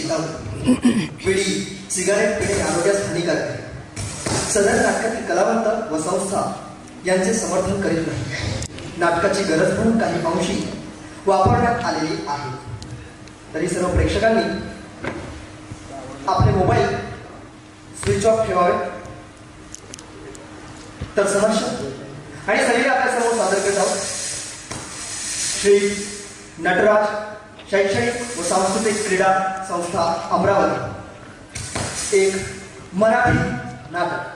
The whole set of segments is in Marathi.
चेतावणी. बिडी सिगारेट पिणे आरोग्यास हानिकारक आहे. सदर नाटकातील कलावंत व संस्था यांचे समर्थन करीत नाही. नाटकाची गरज म्हणून काही अंशी वापरण्यात आलेली आहे. तरी सर्व प्रेक्षकांनी आपले मोबाईल स्विच ऑफ ठेवावे. तर सहर्ष आणि सगळे आपल्या समोर सादर करत आहोत श्री नटराज शैक्षणिक व सांस्कृतिक क्रीडा संस्था अमरावती एक मराठी नाटक.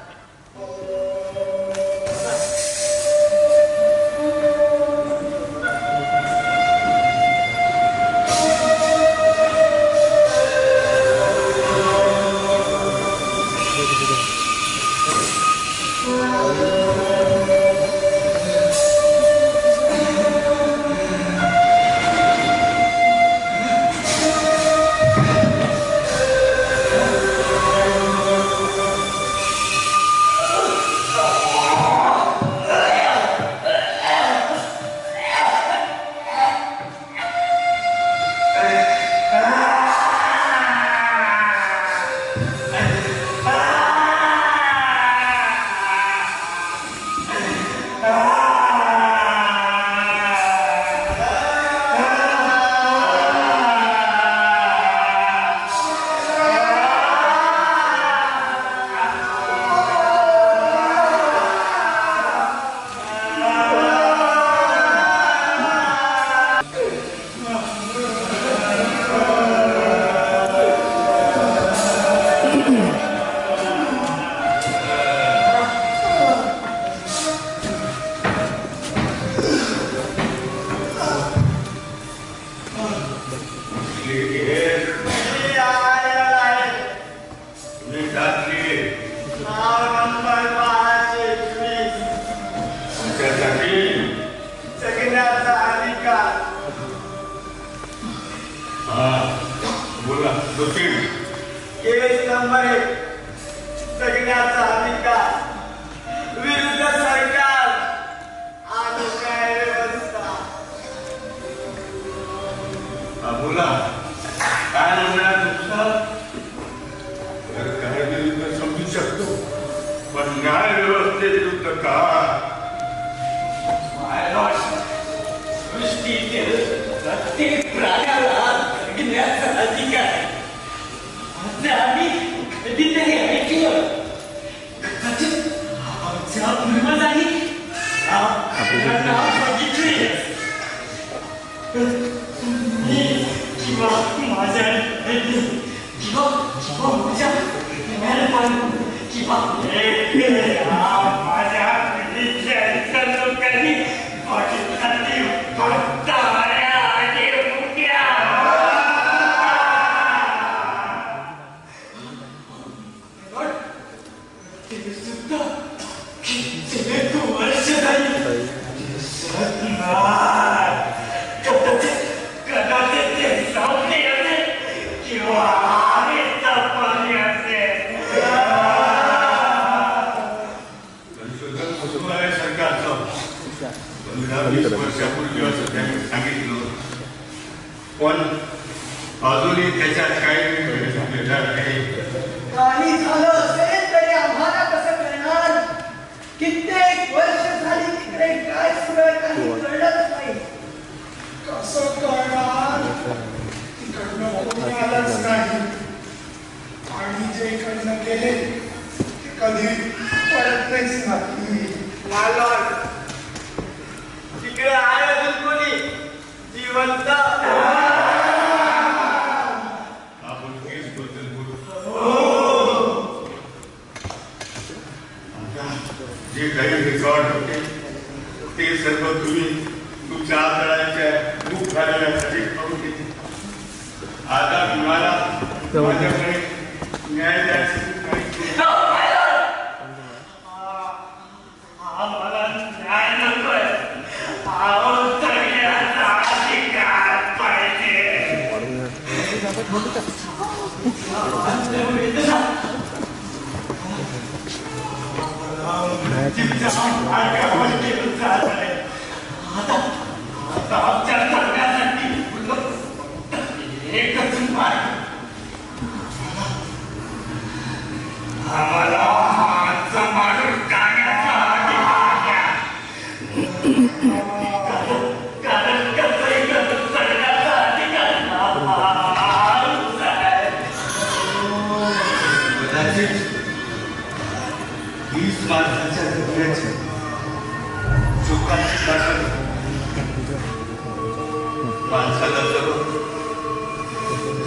माणसाला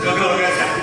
जगवण्यासाठी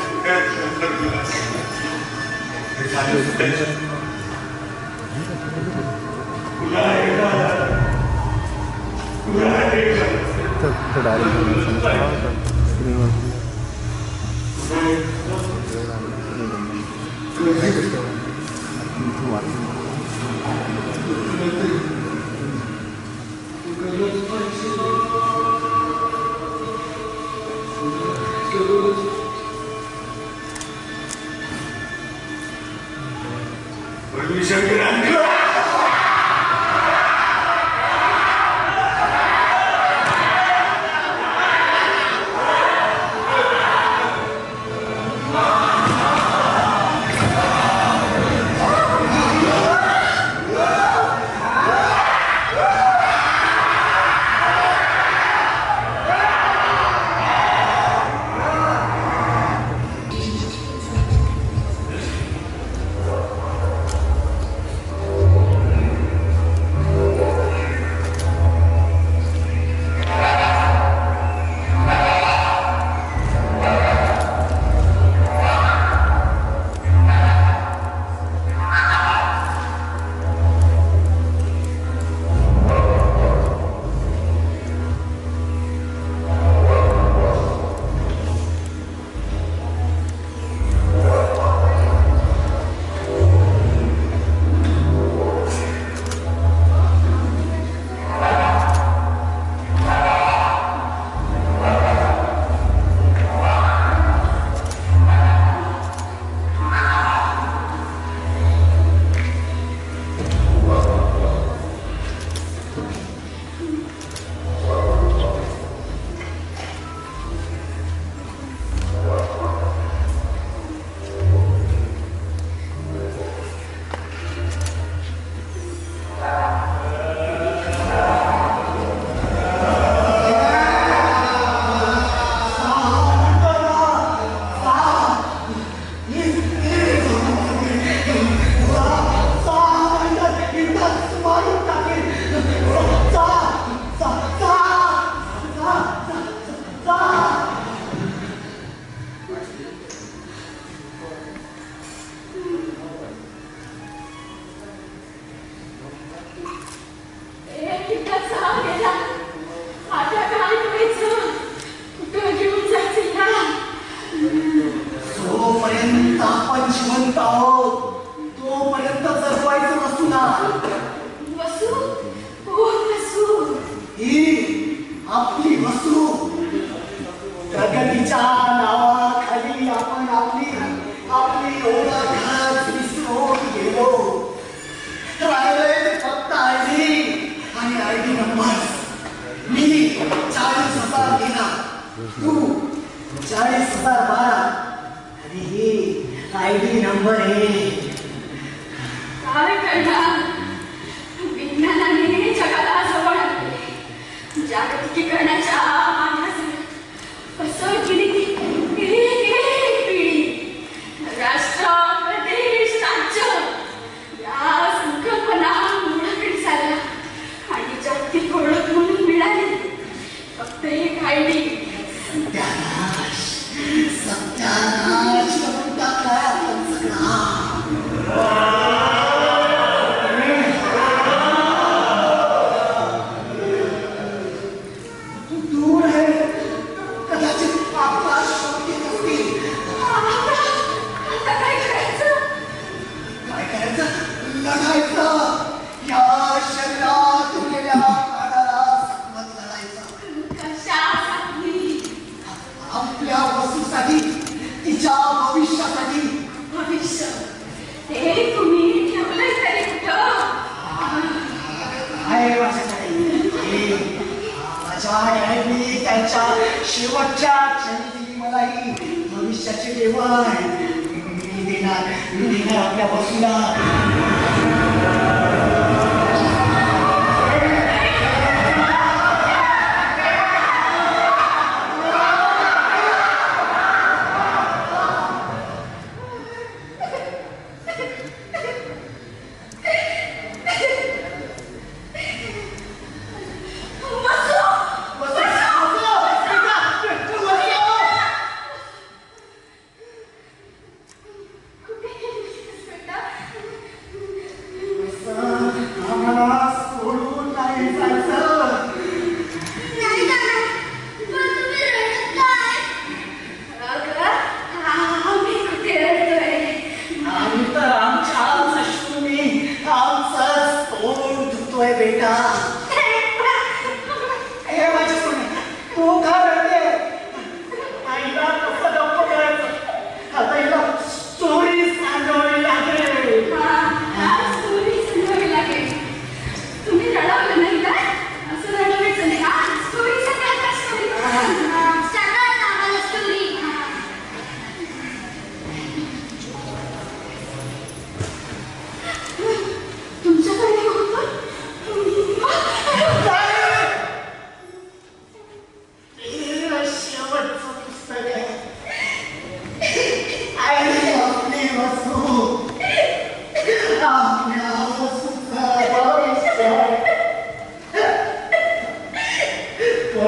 हे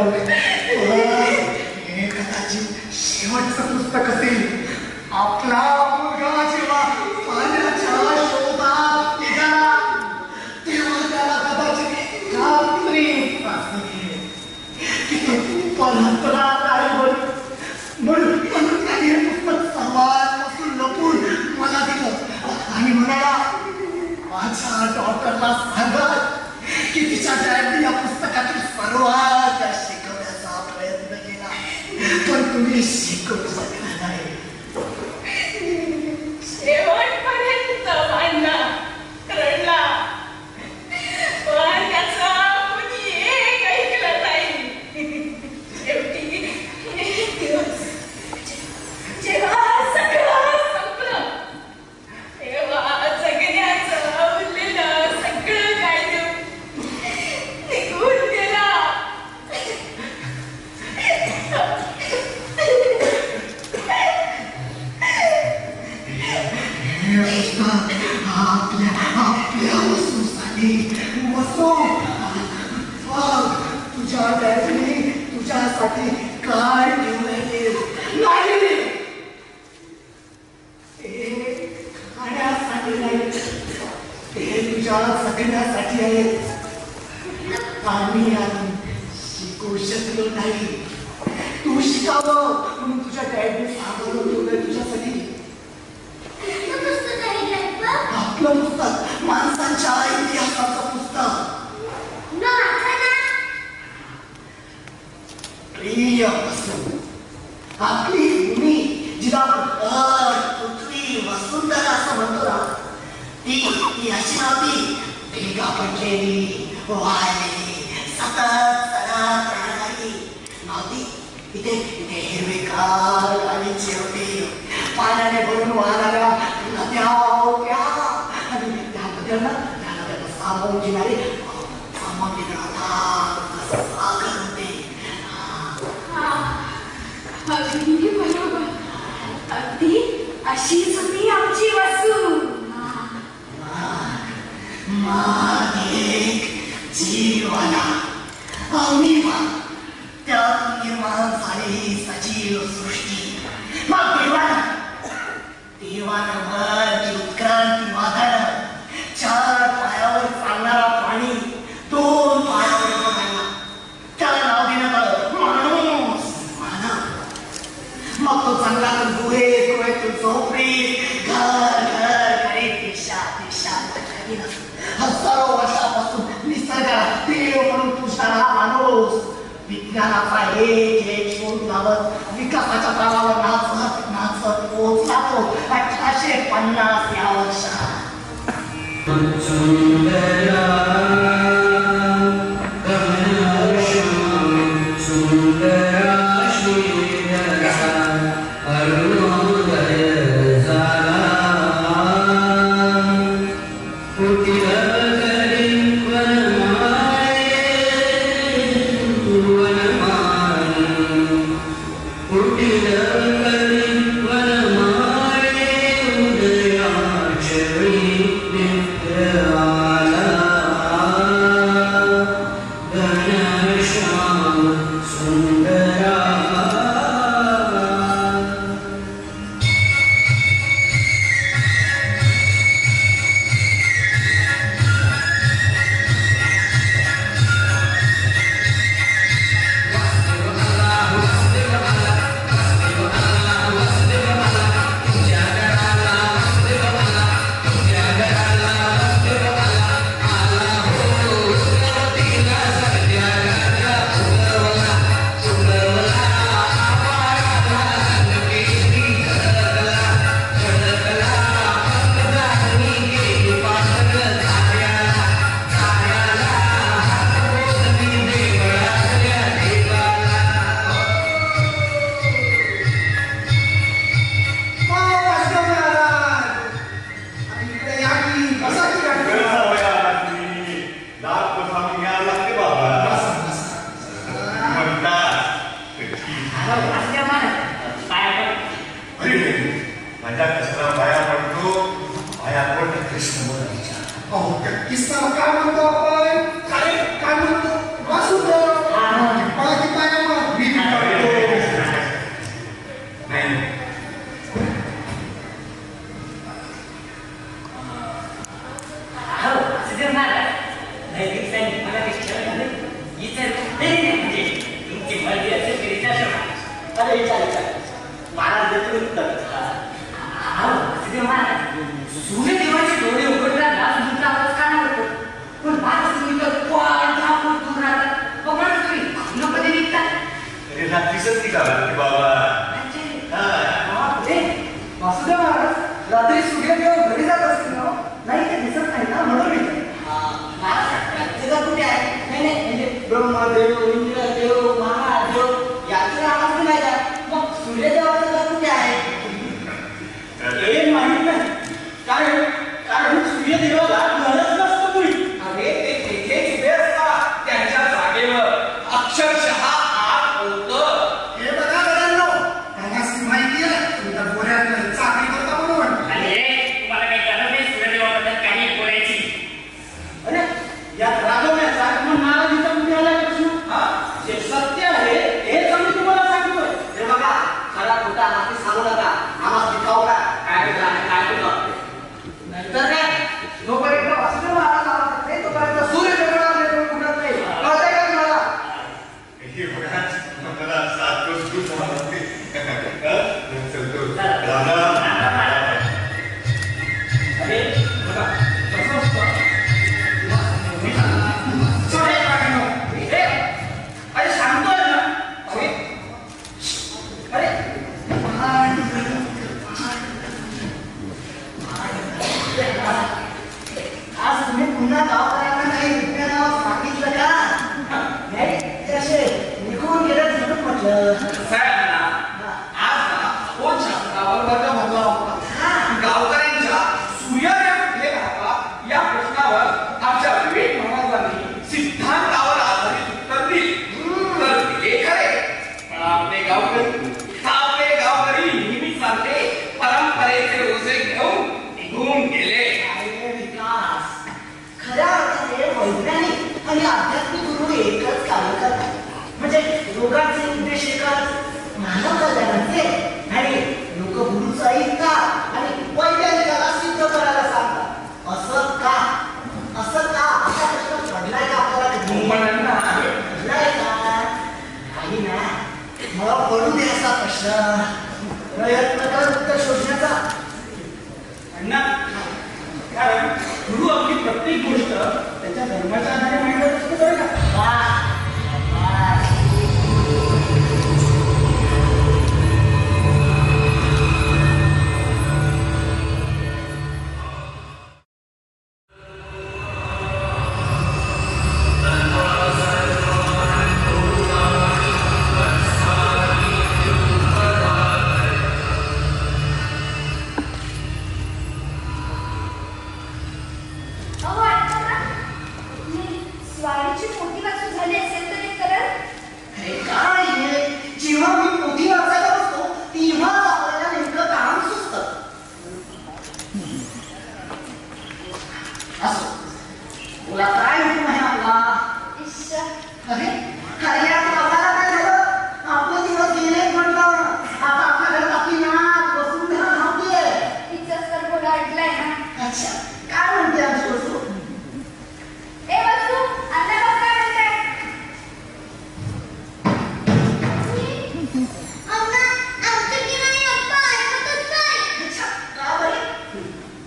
कदाचित शेवटचं पुस्तक असेल. आपला मुलगा जेव्हा पाण्याच्या शोधात निघाला तेव्हा त्याला कदाचित खात्री असेल की तो परतणार नाही. म्हणून त्याने हे पुस्तक सर्वांपासून लपून मला दिलं आणि म्हणाला, माझ्या डॉक्टरला सांगा की तिच्या डॅडने या पुस्तकातील सर्वात शिकवण्याचा प्रयत्न केला, पण तुम्ही शिकवू शकला नाही. शेवटपर्यंत मानला, रडला, पण त्याचा कुणी एक ऐकलं नाही. शेवटी एक दिवस जेव्हा सगळं संपलं तेव्हा जगण्याचं उरलेलं सगळं काय देऊन निघून गेला. आपल्या वस्तूसाठी वस्तू तुझ्या डॅडीने तुझ्यासाठी काय ठेवलंय नाही. ते खाण्यासाठी नाही, ते तुझ्या जगण्यासाठी आहे. आम्ही शिकू शकलो नाही, तू शिकावं म्हणून तुझ्या डॅडीने सांगवलं ठेवलंय तुझ्यासाठी. आपलं पुस्तक, माणसांच्या इतिहासाचं पुस्तक. प्रिय वस्तू, आपली भूमी जिला पृथ्वी वसुंधरा असं म्हणतो ना, ती अशी नव्हती. भेगा पडलेली, वाळलेली, सतत सतत राहणारी नव्हती. इथे हिरवेगार आणि चिरते पाण्याने भरून वाहणाऱ्या नद्या होत्या आणि त्या नद्यांना सामावून घेणारे सागर होते. अगदी बरोबर, अगदी अशीच होती आमची वस्तू. जीवाला अवनीवा त्यात निर्माण झालेली सजीव सृष्टी. मग देवानं जी उत्क्रांती वादळं, 4 पायावर चालणारा प्राणी 2 पायावर बघायला, त्याला नाव देण्यात आलं माणूस. मग तो चांगला तर गुहेत झोपडीत घर करीत दिशा हजारो वर्षापासून निसर्गाला देव म्हणून पुजणारा माणूस विज्ञानाचा एक शोध लावत विकासाच्या तळावर नाचत नाचत पोहोचला तो 1850 या वर्षात. किस्सा काय म्हणतो आपण? काय म्हणतो? वासुदेव. अरे विचार महाराज देतो सूर्यदेवाचे डोळे उघडतात ना तुमचा आवाज कानावर पडतो पण बाहेर तुम्ही तर दूर राहतात बघा तुम्ही मध्ये निघतात रात्रीच निघाला बाबा वासुदेव महाराज रात्री सूर्यदेव घरी जात असतील ना नाही ते दिसत नाही ना म्हणून कुठे आहे नाही नाही म्हणजे ब्रह्मदेव इंद्रदेव महादेव याचा आवाज नाही का मग सूर्यदेवाचा कुठे आहे हे माहित नाही कारण सूर्यदेवाला गरज नसतं कुणी अरे ते तेथेच उभे असतात त्यांच्या जागेवर अक्षरशः आत होतं. हे बघा बघांनो आम्हाला माहिती आहे तुमच्या बोऱ्यात चाकरी करता म्हणून तुम्हाला काही गरज नाही सूर्यदेवाबद्दल काही बोलायची अरे या रागवण्याचा किंवा नाराजीचा कुठे आला प्रश्न जे सत्य आहे हेच आम्ही तुम्हाला सांगतोय हे बघा खरा खोटा हाती सांगू नका आम्हाला शिकाव का काय नंतर काय जोपर्यंत वासुदेव महाराज आला नाही तोपर्यंत सूर्यदेवाला आपल्याकडून उघडत नाही कळतंय का तुम्हाला हे बघा मला सात दिवस दूर जावं लागते. चलतो दादा अरे बघा कसं असतं अरे सांगतोय ना अरे आज तुम्ही पुन्हा गावकऱ्यांना काही विज्ञानावर सांगितलं का नाही ते असे निघून गेलं म्हणून म्हटलं आज शास्त्रावर वर्ग भरला होता. गावकऱ्यांच्या सूर्यदेव कुठे राहतात या प्रश्नावर आमच्या विवेक महाराजांनी सिद्धांतावर आधारित उत्तर दिले खरे. पण आपले गावकरी नेहमी चालते परंपरेचे ओझे घेऊन निघून गेले. खऱ्या अर्थाने वैज्ञानिक आणि आध्यात्मिक गुरु एकच कार्य करतात म्हणजे लोकांचे उद्देश एकच मानव कल्याणाचे आणि लोक गुरुचं ऐकतात आणि वैज्ञानिकाला सिद्ध करायला सांगतात असं का असा प्रश्न पडलाय का आपल्याला कधी पडलाय का काही ना मला पडू दे असा प्रश्न प्रयत्न कर उत्तर शोधण्याचा अण्णा कारण गुरु आपली प्रत्येक गोष्ट त्याच्या धर्माच्या आधारे मांडत असतो बरं का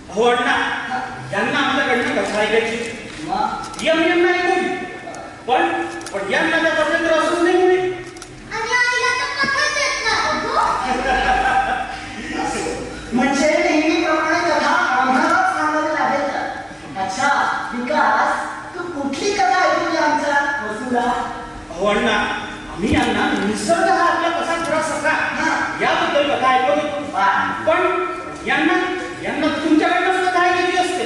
हो अण्णा यांना आमच्याकडनं कथा ऐकायची यम नाही कोणी पण यांना त्यापर्यंत असंच नाही कोणी म्हणजे नेहमीप्रमाणे कथा आम्हालाच सांगावी लागेल का अच्छा विकास तू कुठली कथा ऐकली आमच्या वसूला हो अण्णा आम्ही यांना निसर्ग हा आपला कसा खरा सखा याबद्दल कथा ऐकत होतो पण यांना तुमच्याकडनं कथा ऐकायची असते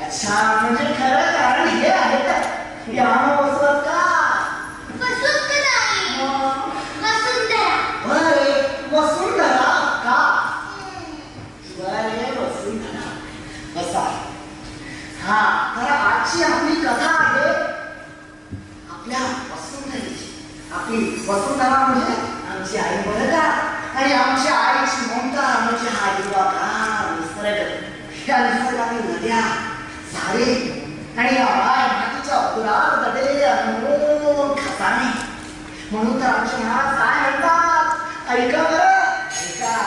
अच्छा म्हणजे खरं कारण हे आहे का या वसवत का वसुंधरा का वसुंधरा बसा हा तर आजची आपली कथा आहे आपल्या वसुंधरेची आपली वसुंधरा म्हणजे आमची आई बरं का आणि आमच्या आईची ममता म्हणजे हा हिरवागार निसर्ग या निसर्गातील नद्या झाडे आणि या मातीच्या पुरात दडलेले अनमोल खजाने म्हणून तर आमचे महाराज काय म्हणतात, ऐका बरं, ऐका.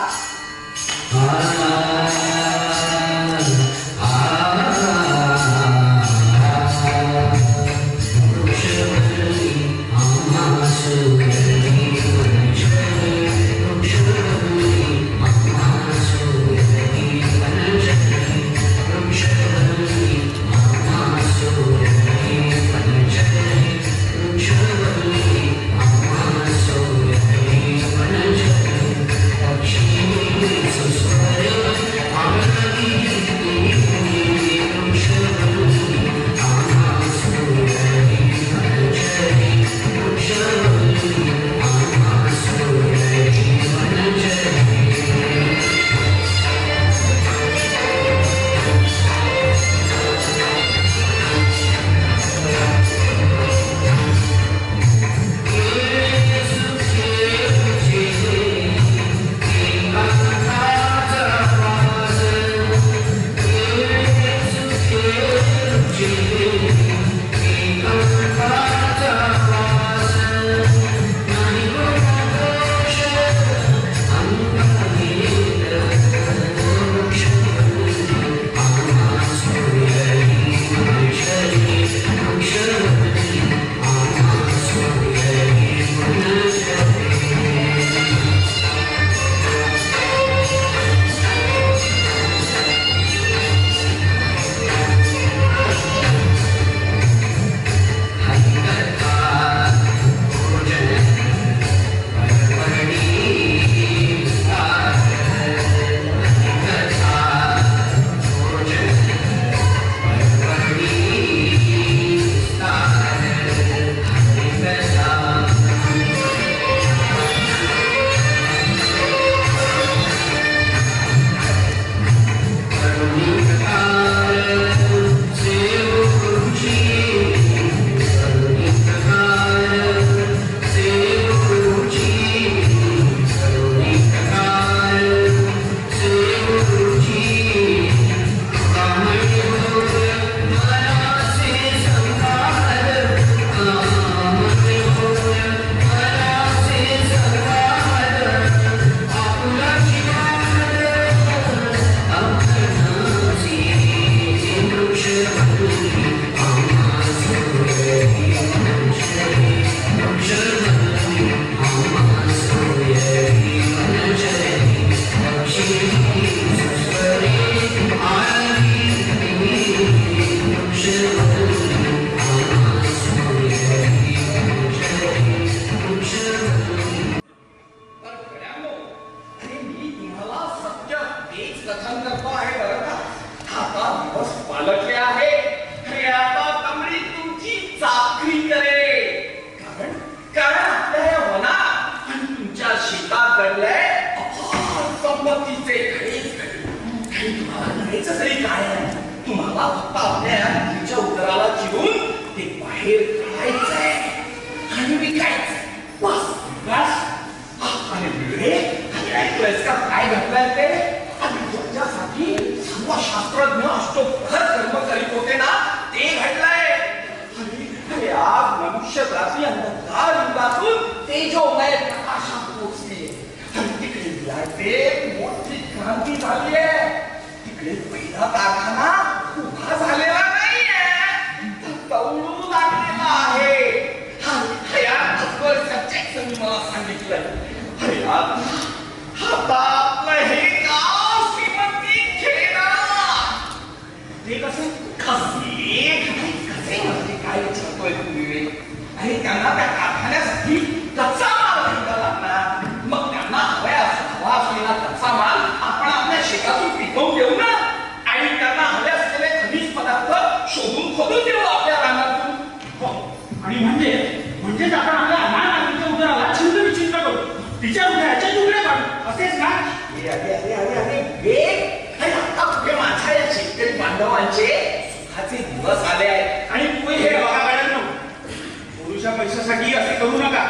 पैशासाठी असे करू नका.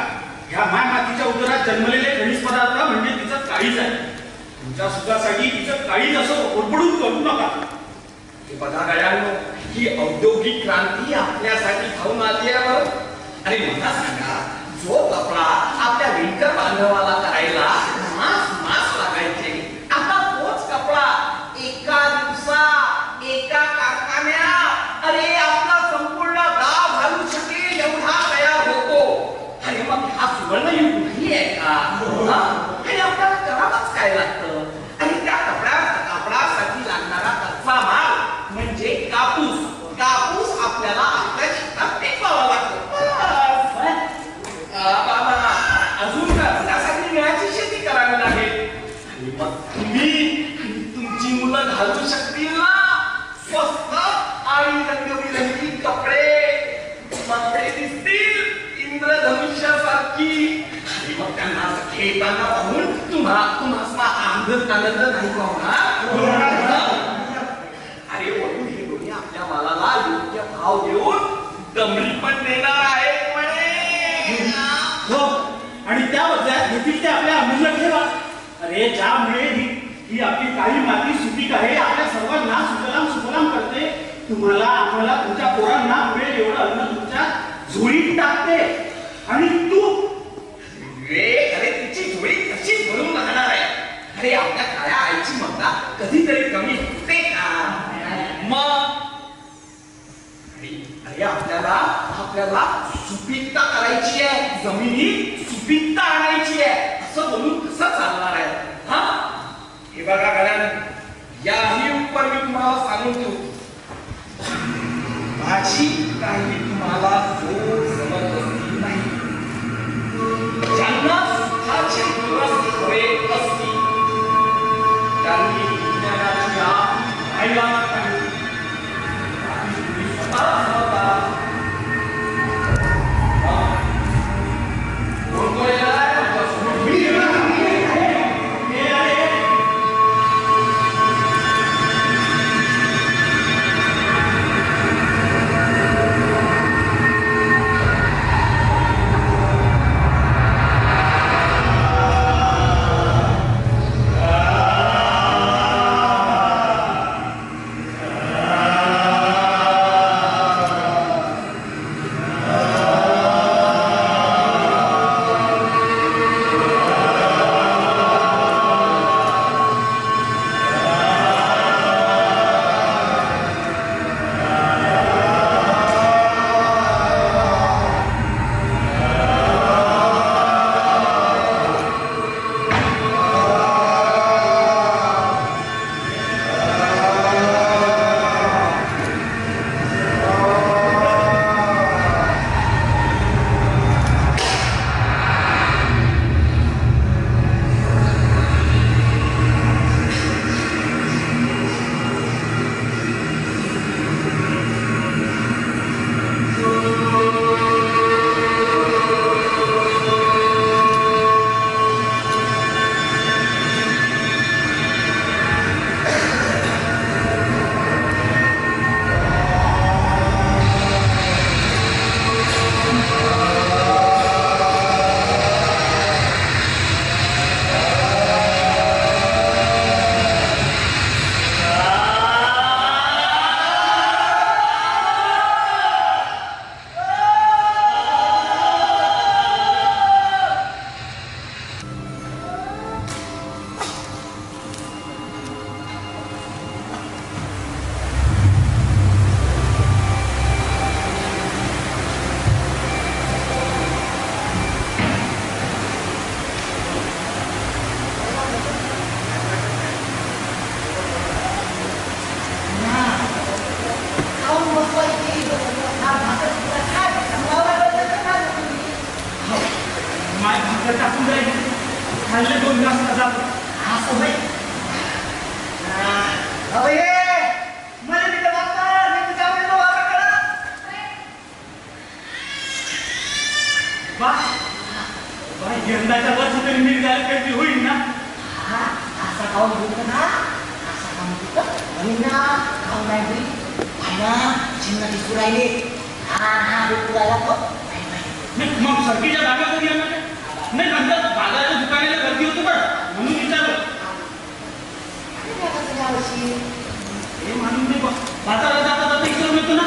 ह्या माय मातीच्या उदरात जन्मलेले खनिज पदार्थ म्हणजे तिचं काळीज आहे. तुमच्या सुखासाठी तिचं काळीज असं ओरबडून करू नका. हे बघा गड्यांनो, ही औद्योगिक क्रांती आपल्यासाठी खाऊन आली आहे. आणि मला सांगा, जो कपडा लग्नवाला करायला मास लागायचे. आता तोच कपडा एका दिवसात एका कारखान्यात अरे आपला संपूर्ण गाव घालू शकेल एवढा तयार होतो. अरे मग हा सुवर्ण युग नाही आहे का? आणि आपल्याला करावंच काय लागतं. आणि त्या कापडासाठी लागणारा कच्चा माल म्हणजे कापूस. कापूस आपल्याला आपल्या शेतात टेकवावा लागतो. बाबा अजून त्यासाठी निळाची शेती करावी लागेल. आणि मग तुम्ही तुमची मुलं घालू शकतील ना स्वस्त आणि रंगबिरंगी कपडे. मग ते दिसतील इंद्रधनुष्यासारखी. आणि मग त्यांना खेळताना पाहून तुम्हाला आनंद नाही होणार. अरे वडून हे दोन्ही आपल्या मालाला योग्य भाव देऊन दमडी पण देणार आहेत म्हणे. हो, आणि त्या बदल्यात घेतील ते आपल्या अमूल्य ठेवा. अरे ज्यामुळे ही आपली काळी माती सुपीक आहे, आपल्या सर्वांना सुफलाम करते. तुम्हाला आम्हाला तुमच्या पोरांना मिळेल एवढं अन्न तुमच्या झोळीत टाकते. आणि तू अरे तिची झोळी कशीच भरून राहणार आहे. अरे आपल्या काळ्या आईची ममता कधीतरी कमी होते का? मग अरे आपल्याला सुपीकता करायची आहे, जमिनीत सुपीकता आणायची आहे असं बोलून कसं चालणार आहे? हा हे बघा गड्यांनो, याही उपर मी तुम्हाला सांगून ठेवतो. माझी काही तुम्हाला जोर जबरदस्ती नाही. ज्यांना सुखाची दिवस हवे असतील त्यांनी विज्ञानाची आग पाहायला पाहिजे. टाकून जाईल खाल्ले 2 ग्लास जातो. असं होय. मला तिथे वापर मी तुझ्या आवडीला वापर करा. बाय यंदाच्या वर्षी तरी मी जायला काहीतरी होईल ना. असा खाऊन बोलतो ना, असा खाऊन बोलतो आणि ना खाऊन नाही होईल. ना चिन्ह दिसू राहिले. हा बोलतो राहिला तो. मग सरकीच्या जागा कधी येणार नाही. नंतर बाजाराच्या दुकानाला गर्दी होतो पण म्हणून विचारलं. हे मानून मी बाजारात जाता जाता विचारून येतो ना.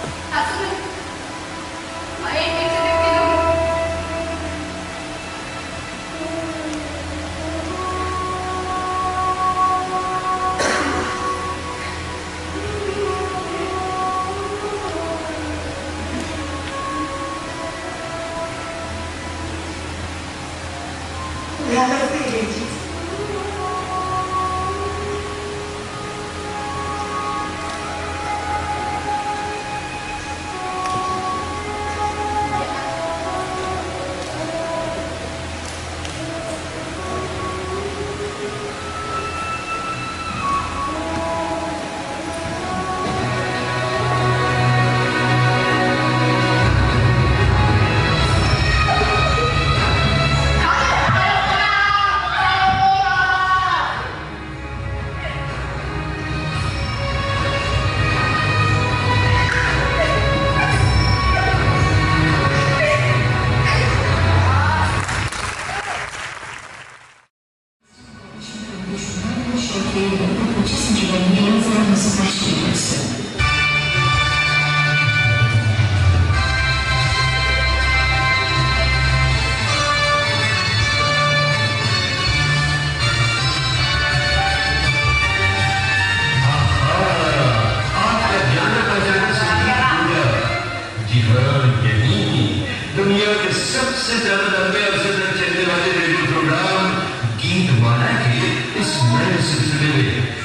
दिखाने के इस नए सिलसिले में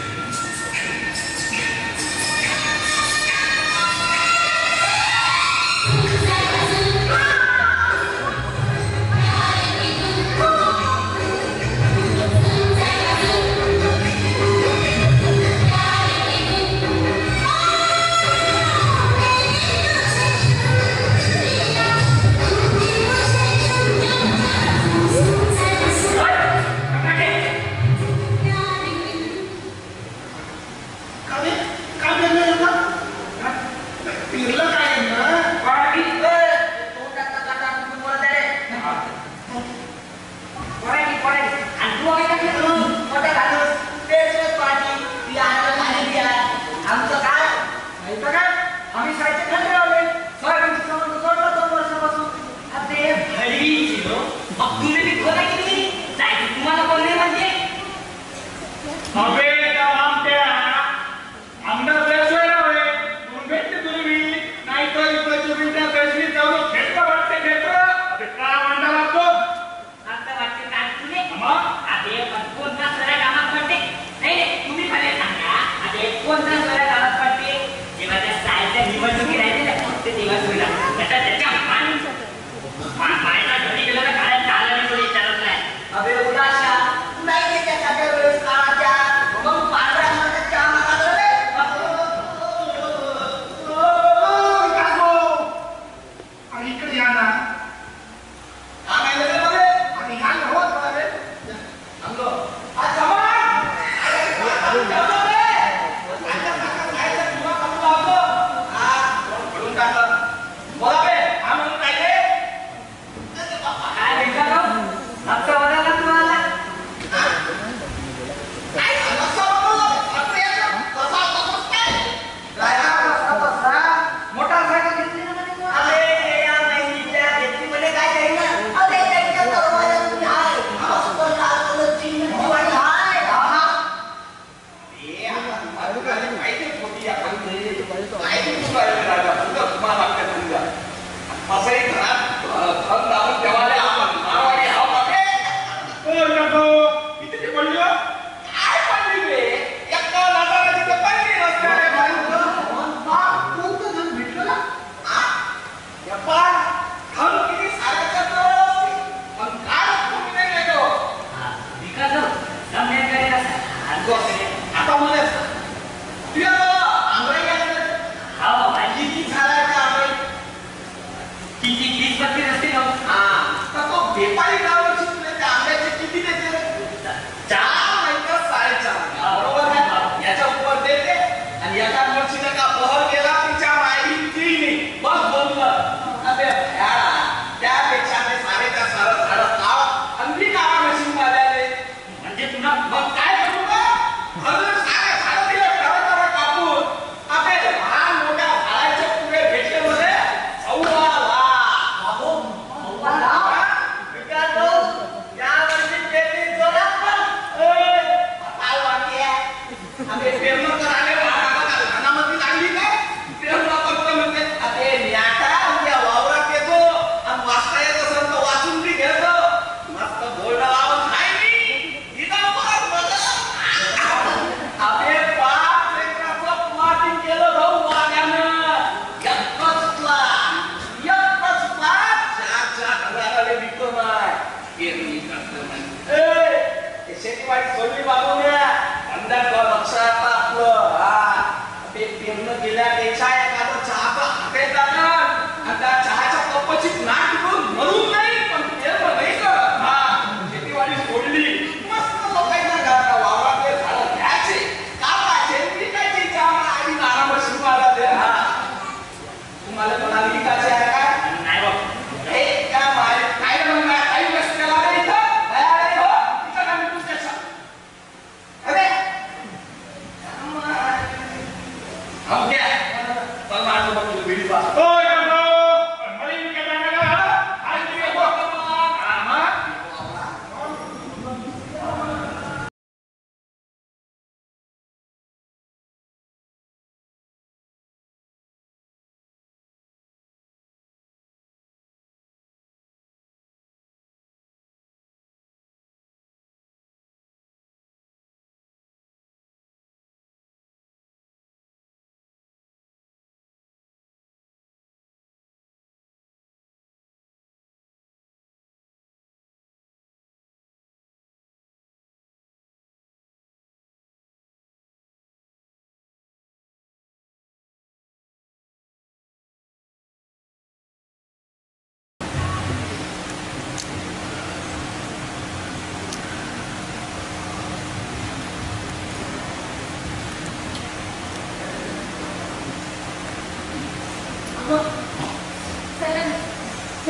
Oh,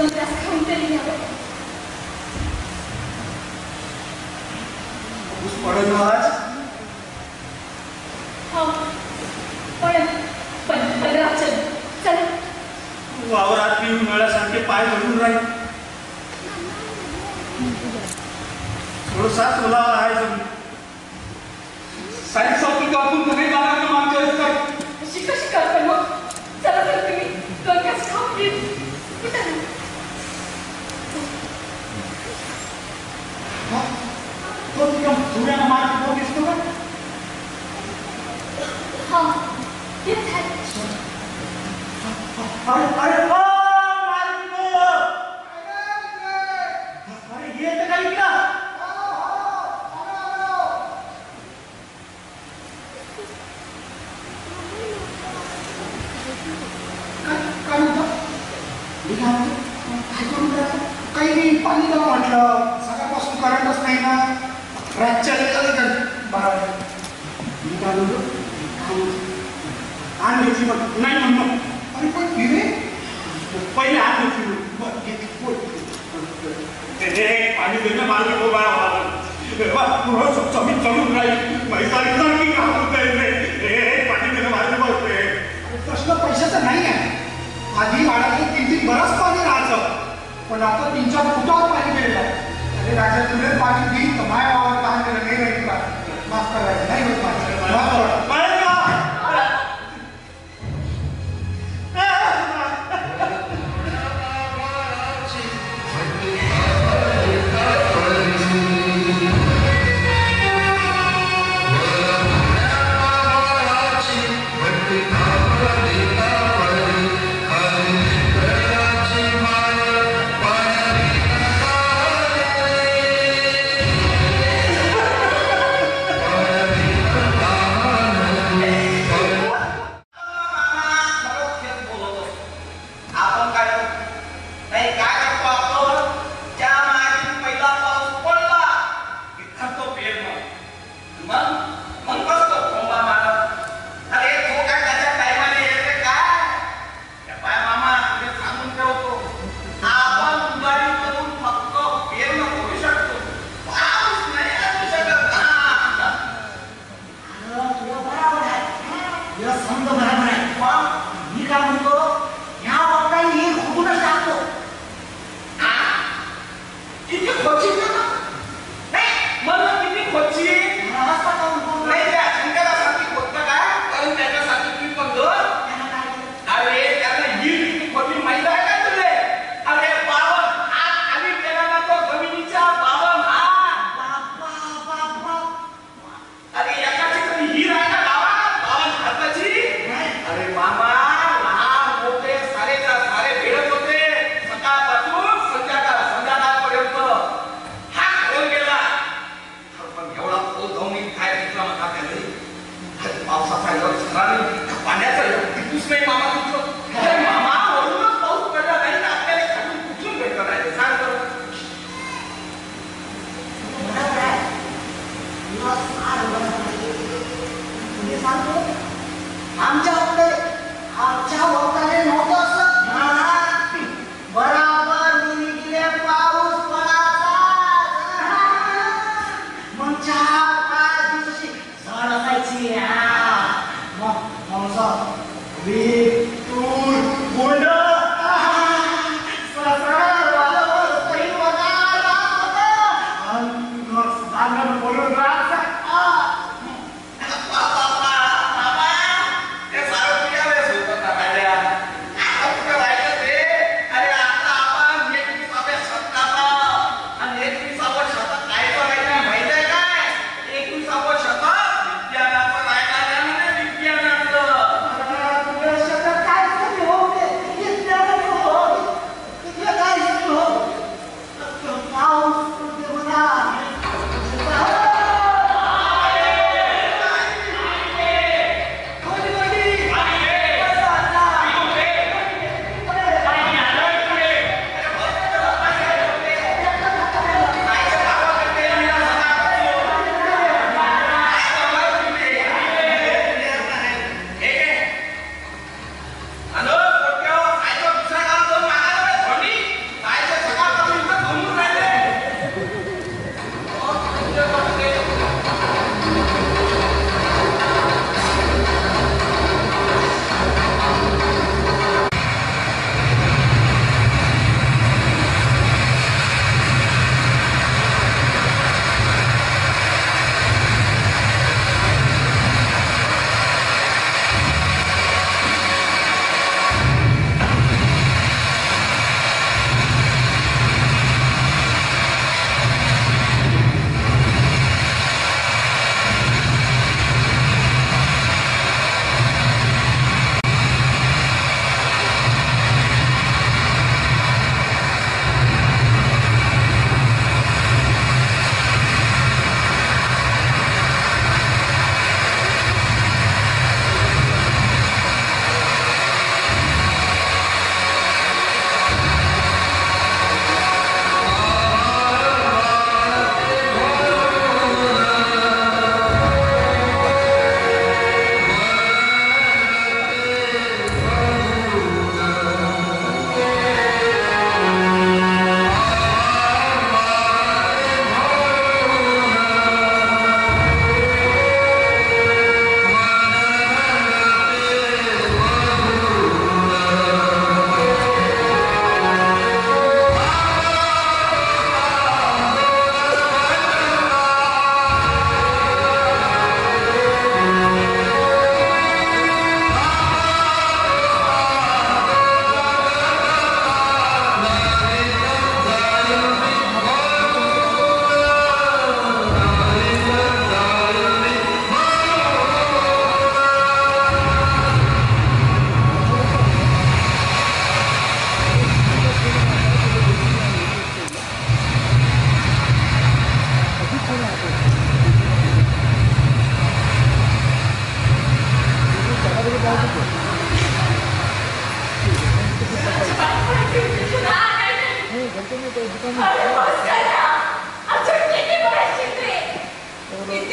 2 तास खाऊन तरी घ्यावं. पाऊस पडेल ना आज? हो पण रावचंद चला. वावरात पिऊन वेळासारखे पाय भरून राहील. थोडसा सोलावा आहे तुम्ही. साईड सॉफ्ट वापरून तुम्ही जाणार का मागच्या वेळेस काय? अशी कशी करता मग? चला तर तुम्ही 2 तास खाऊन घेऊ. कुठं तो तिला धुऱ्यानं मारतो दिसतो का? हा येत आहे. अरे मारतो. अरे येत का इकडं? काय म्हणतो? काय करून राहतो? काही नाही, पाणी लावा म्हटलं. सकाळपासून करंटच नाही ना. रातच्या वेळेला बाहेर मी काय म्हणतो? आण घेतली बघ. नाही म्हणतो. अरे पण फिरे पहिले आण घेतली बघ. बरं घेतली बोल. पाणी देणं मार्ग तो मी चढून राहील. मैसारी काम होत आहे. पाणी देणं मार्ग बघते. प्रश्न पैशाचा नाही आहे. आधी वाड्यात 3-3 बरंच पाणी राहायचं, पण आता 3-4 फुटावर पाणी गेलेलं आहे. अरे राजा तुला पाणी देईल तर माया वावर काम केलं नाही राहील का? माफ करायचं नाही होत पाणी.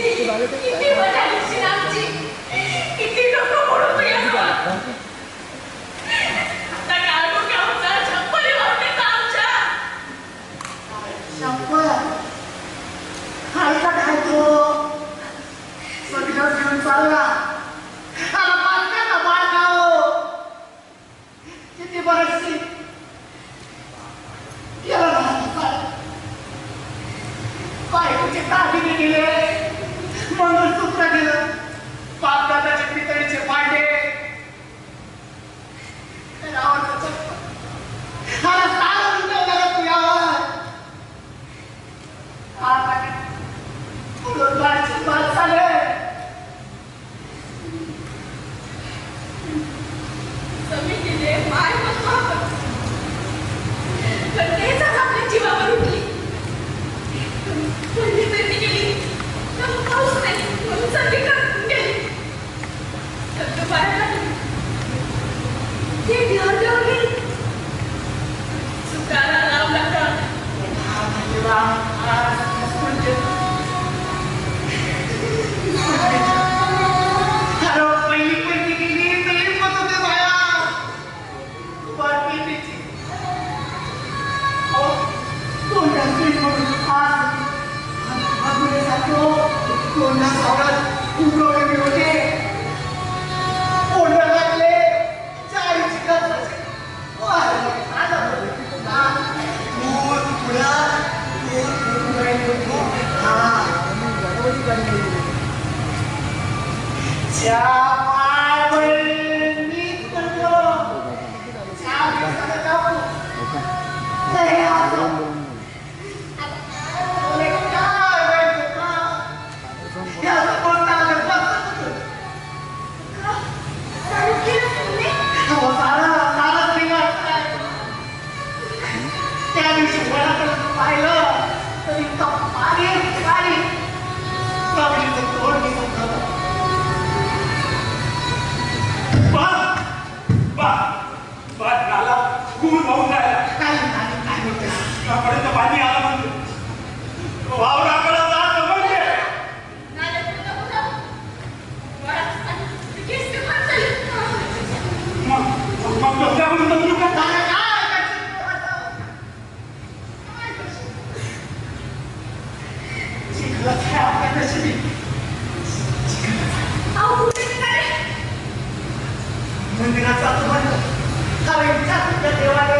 किती मजा घेशील आमची, किती लोक मोडून गेलो. आता काय डोक्या होता छप्परी वाटते आमच्या. शंभर खायचा काय तो सगळं घेऊन चालला. आला पालकाचा बाळगाव किती बरचशी याला बायकोचे दागिने गेले, मंगळसूत्र गेलं, बापदादाचे पितळीचे भांडे, रावणाचं चप्पल. आला सारं लुटवलं रे तू यावर. आता पुढं बाळची बाळ चाले. कमी केले माय पण तेच आपल्या जीवावर उठली. पहिली पेरणी केली तर पाऊस नाही म्हणून सर्दी करत गेली. तर बाहेर लागली ते ढळल्यावर गेली. सुकारा लावला का पहिली पेरणी केली तरी मत होते बाया पेरणीची. पाणी आला म्हणतो वावराकडे जात म्हणजे मग डोक्याकडून जमू का मंदिरात जातो म्हणलं देवाने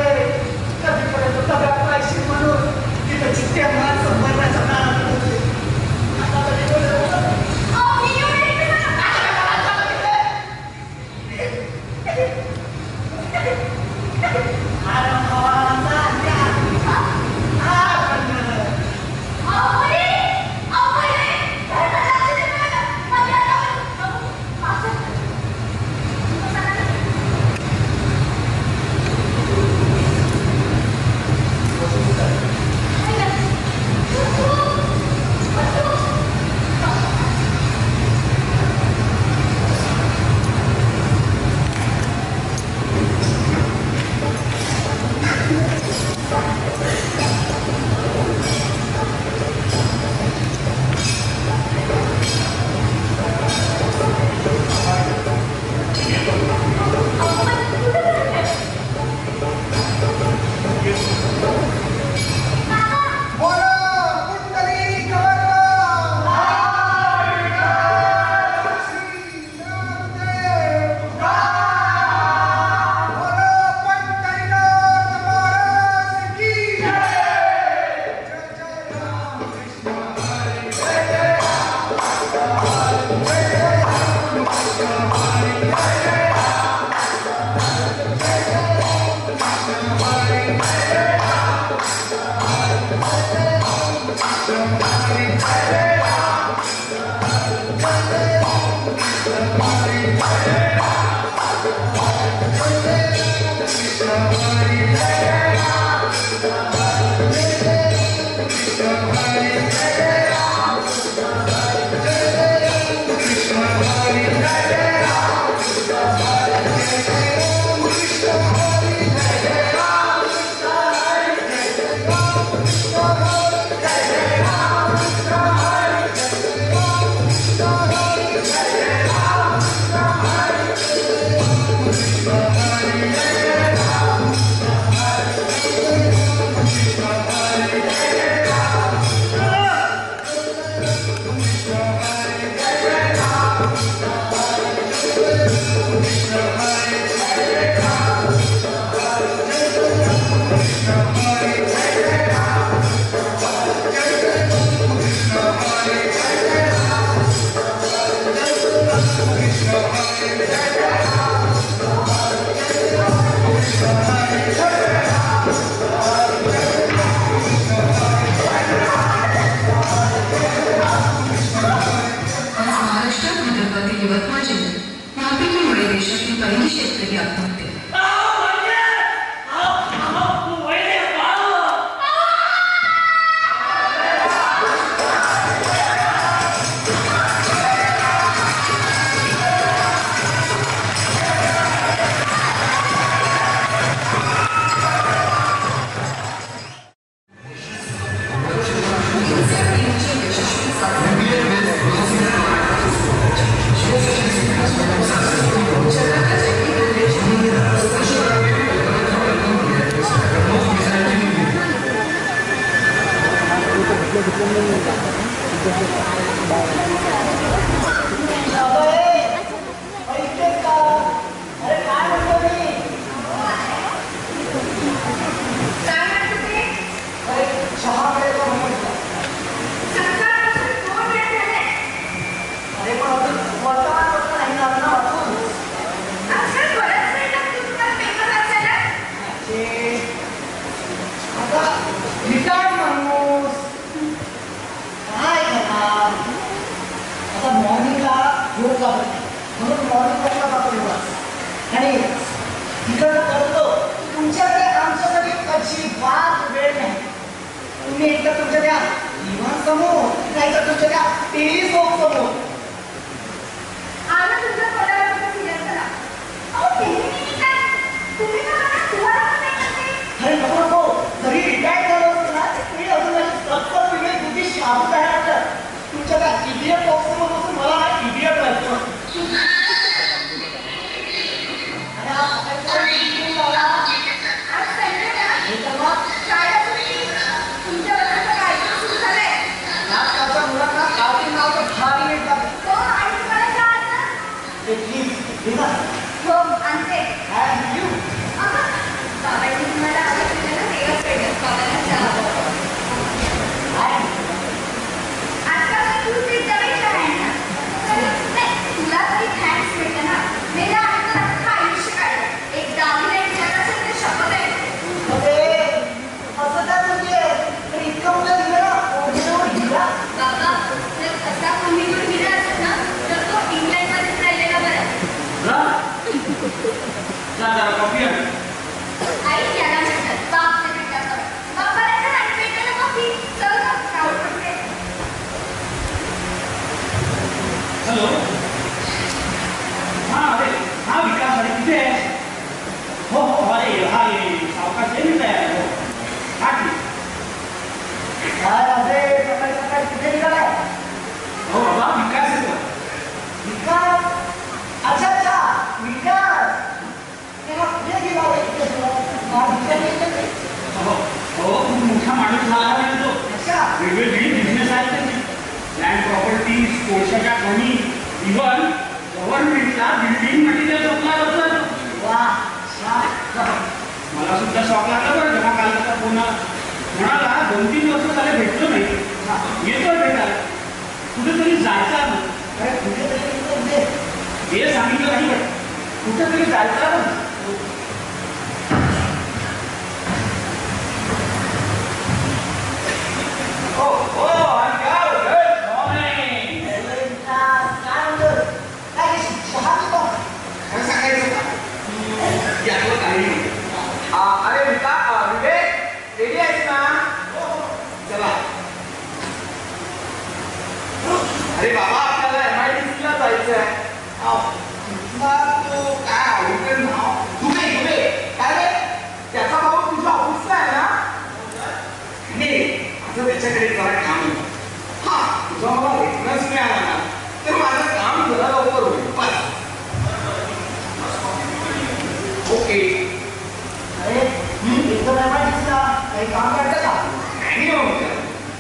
कधीपर्यंत सगळ्यात पाहिजे म्हणून तिथं चित्त्या माणसं मरण्याचा काळात होते.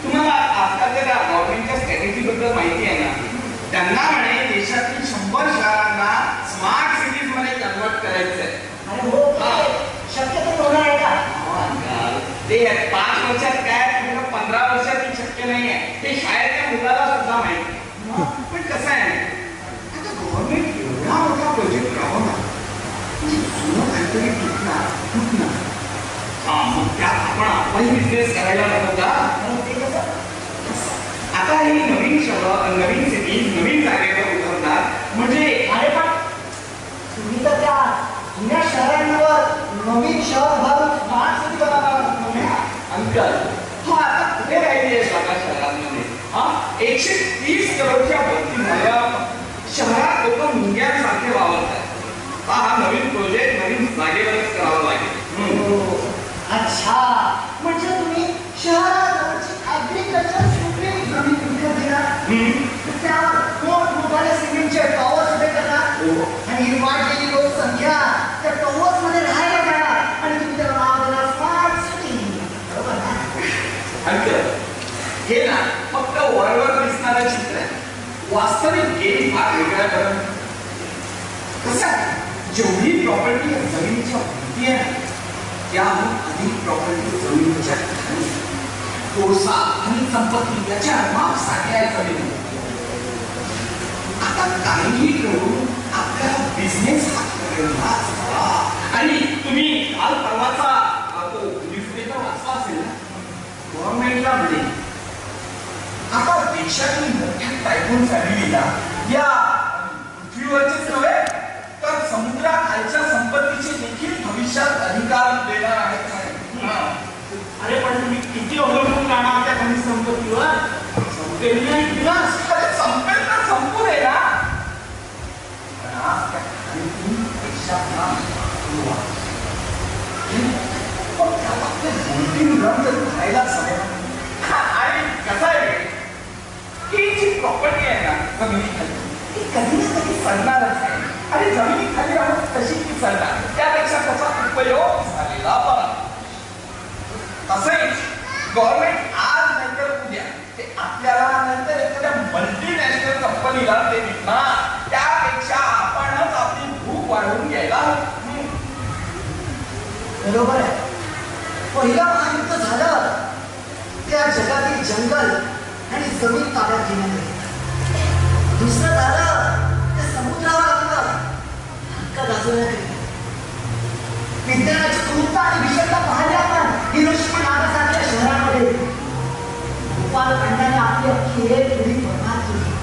तुम्हाला आजकालच्या गव्हर्नमेंटच्या स्ट्रॅटेजी बद्दल माहिती त्यांना म्हणे देशातील 100 शहरांना स्मार्ट सिटीज मध्ये कन्वर्ट करायचंय. अरे हो, शक्य तर होणार आहे का? ते 5 वर्षात काय तुम्हाला 15 वर्षात शक्य नाहीये. ते शाळेच्या मुलाला सुद्धा माहिती. पण कसं आहे आता गव्हर्नमेंट एवढा मोठा प्रोजेक्ट राबवला म्हणजे जुनं काहीतरी तुटणार. मग त्यात आपण बिझनेस करायला नको का? ते कसं? आता ही नवीन शहर, नवीन सिटीज नवीन जागेवर उतरतात म्हणजे अरे पण तुम्ही तर त्या जुन्या शहरांवर नवीन शहर भरून स्मार्ट सिटी बनवणार अंकल तू आता कुठे राहिली आहे स्वतः शहरांमध्ये? 130 करोडच्या वरती झाल्या शहरात लोक मुंग्यांसारखे वावरतात. हा नवीन प्रोजेक्ट नवीन जागेवरच करावा लागेल. अच्छा, म्हणजे तुम्ही शहराजवळची ऍग्रिकल्चर सुप्रीम जमीन विकत घेणार, त्यावर मोठमोठाले सिमेंटचे टॉवर्स उभे करणार आणि ही वाढलेली लोकसंख्या त्या टॉवर्स मध्ये राहायला जाणार आणि तुम्ही त्याला नाव देणार स्मार्ट सिटी. बरोबर ना? अंकल हे ना फक्त वरवर दिसणारं चित्र आहे. वास्तविक गेम फार वेगळा करून कसं आहे जेवढी प्रॉपर्टी जमिनीच्या वरती आहे त्याहून अधिक प्रॉपर्टी जमिनीच्या खाली कोळसा आणि संपत्ती याच्या माग साठ्या जमीन. आता काहीही करून आपल्याला बिझनेस आणि तुम्ही काल परवाचा तो न्यूजपेपर वाचला असेल ना. गव्हर्नमेंटला म्हणजे आता देशातील मोठ्या टायकून फॅमिलीला या पृथ्वीवरचेच नव्हे तर समुद्राखालच्या संपत्तीचे देखील भविष्यात अधिकार देणार आहेत. अरे पण तुम्ही किती अवलंबून राहणार त्या खनिज संपत्तीवर? संपेल नाही दिवस. संपेल तर संपू दे ना. पण आज त्या खालीतून पैशातला खायला सवय. आणि कसं आहे ही जी प्रॉपर्टी आहे ना जमिनीखाली ती कधी ना कधी सडणारच आहे. आणि जमिनीखाली राहून तशी ती सडणार. त्यापेक्षा त्याचा उपयोग झालेला बरा. तसंही गव्हर्नमेंट आज नाहीतर उद्या ते आपल्याला नंतर एखाद्या मल्टीनॅशनल कंपनीला ते विकणार. त्यापेक्षा आपणच आपली भूक वाढवून घ्यायला. बरोबर आहे. पहिलं महायुद्ध झालं त्या जगातील जंगल आणि जमीन ताब्यात घेण्यात. दुसरं झालं त्या समुद्रावर आपलं हक्क गाजवण्यात. विज्ञानाची क्रूरता आणि विषमता पाहिली आपण हिरोशिमा नागासाकीच्या शहरांमध्ये. भूपालखंडाने आपली अख्खी एक पिढी बर्बाद केली.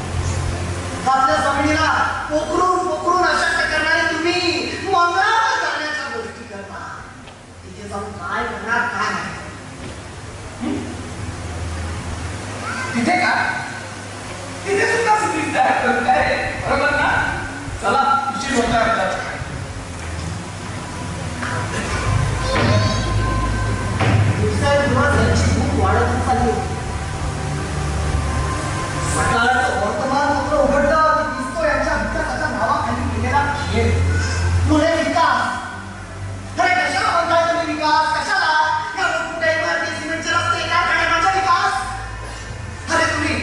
आपल्या जमिनीला पोखरून पोखरून अशक्त करणारे तुम्ही मंगळावर जाण्याच्या गोष्टी करता. तिथे जाऊन काय करणार काय नाही. तिथे का तिथे सुद्धा सिटीज तयार करत आहे. बरोबर ना? चला उशीर होता आता. दिवसेंदिवस यांची भूक वाढत चालली. सकाळचं वर्तमानपत्र उघडलं की दिसतो यांच्या विकासाच्या नावाखाली केलेला खेळ. मुळे विकास. अरे कशाला म्हणताय तुम्ही विकास? कशाला? या मोठमोठ्या इमारती, सिमेंटचे रस्ते, कारखान्यांचा विकास. अरे तुम्ही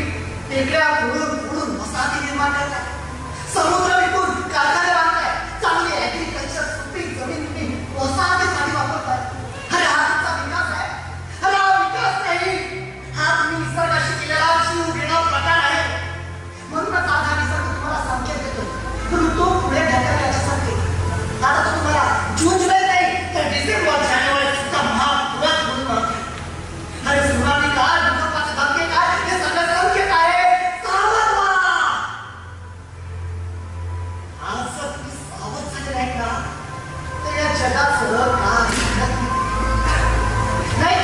टेकड्या फोडून फोडून वसाहती निर्माण करताय. समुद्र विकून कारखाने बांधताय. चांगली ऍग्रिकल्चर सुपीक जमीन तुम्ही वसाहतीसाठी वापरताय. अरे हा तुमचा विकास आहे? अरे हा विकास नाही. हा तुम्ही निसर्गाशी केलेला जीव घेणं प्रकार आहे. म्हणूनच आज हा निसर्ग तुम्हाला संकेत देतो. ऋतू पुढे ढकलण्याच्यासारखे. आता तो तुम्हाला जून जुलै नाही तर डिसेंबर जानेवारी सुद्धा महाग पुरात म्हणून मारते. अरे सुनामी काय, भूकंपाचे धक्के काय, हे सगळं संकेत आहे. सावध व्हा. आज जर तुम्ही सावध झाले नाही का तर या जगात सगळं काही घडत नाही.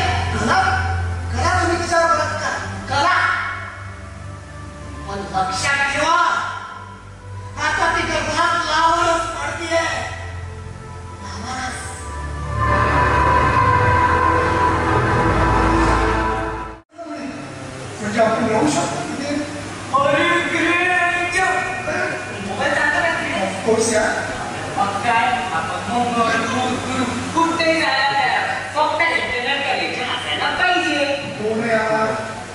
करा तुम्ही विचार करा. पण लक्षात ठेवा आता ती गर्भात लावणच पडतीये. म्हणजे आपण येऊ शकतो तिथे. अरे ग्रेट. मोबाईल चालतो का? कोर्स या मग काय आपण कुठेही जायला फक्त इंटरनेट कनेक्शन असायला पाहिजे. हो ना यार.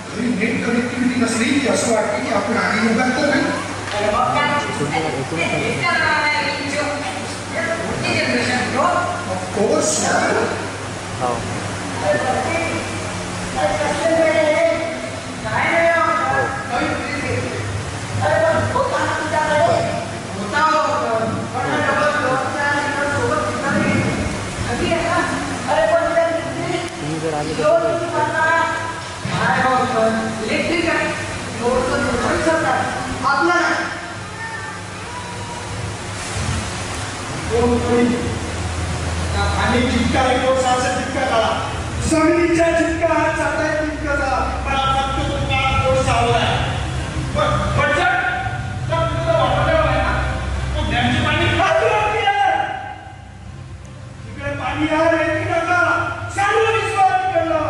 घरी नेट कनेक्टिव्हिटी नसली की असं वाटतं की आपण आधी युगात तर नाही. अरे मग काय Of course, sir. आणि जितका कोर्सा असेल तितका काळा जमिनीच्या जितका हात जाता येईल तितका जा पण आता तो काळा कोर्स हवा आहे पण सर तुला वापरलेलं आहे ना तो डॅमचे पाणी खाली आहे तिकडे पाणी आहे तिकडला चालू विश्वास तिकडला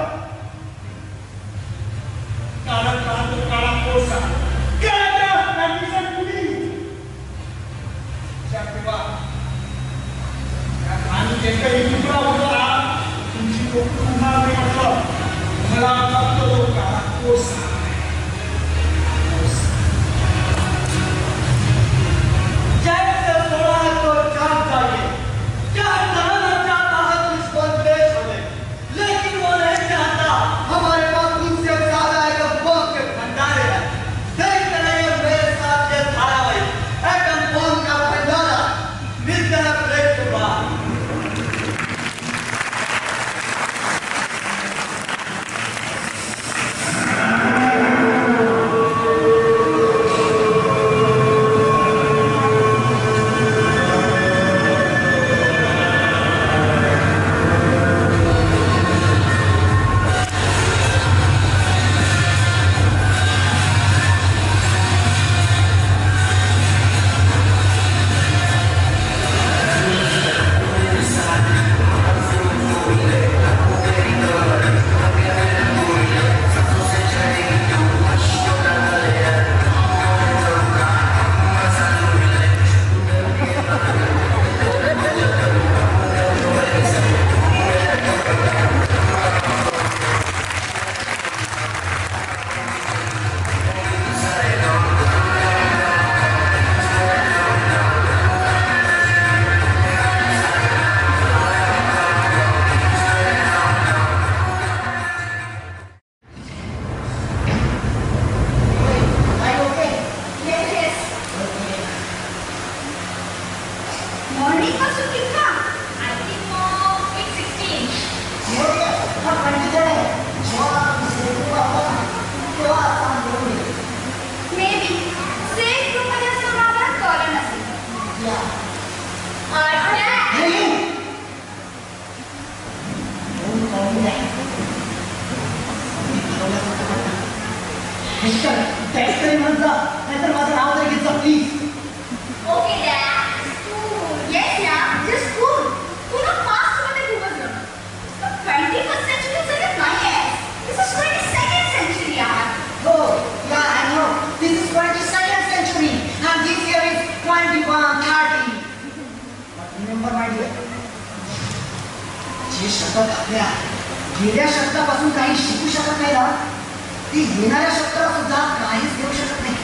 काळा काळा तो काळा कोर्स आहे काळा नागरिकांची कुणी शांतबा आणि काही तुकडा होता तुमची पुन्हा मी म्हटलं मला फक्त तो काळा कोर्स जैसे थोड़ा तो जाग जाइए क्या जानना चाहता है इस देश में लेकिन वो नहीं चाहता हमारे पास उनसे ज्यादा एक वक्त के भंडारे हैं देख रहे हैं मेरे साथ ये धारावाहिक एटम बॉम्ब का भंडारा मिलते हैं ब्रेक के बाद मॉर्निंग पासून कितना आय थिंक एक 16 मे बी सेफ ग्रुपमध्ये असं मला कळलं नसेल नाहीतर माझं नाव तरी घेतलं प्लीज ओके डॅड येस या जस्ट स्कूल तू ना पास्ट मध्ये खूपच जण 21st century जगत नाहीये दिस इज 22nd century यार Oh, yeah, I know. This is 22nd century and this year is 2130. But remember, my dear, जे शतक आपल्या गेल्या शतकापासून काही शिकू शकत नाही ना ती येणाऱ्या शतकाला सुद्धा काहीच देऊ शकत नाही.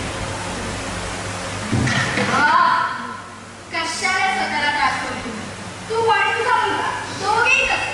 कशाला स्वतःला त्रास करतो तू आणि तुझा मुलगा दोघेही तसेच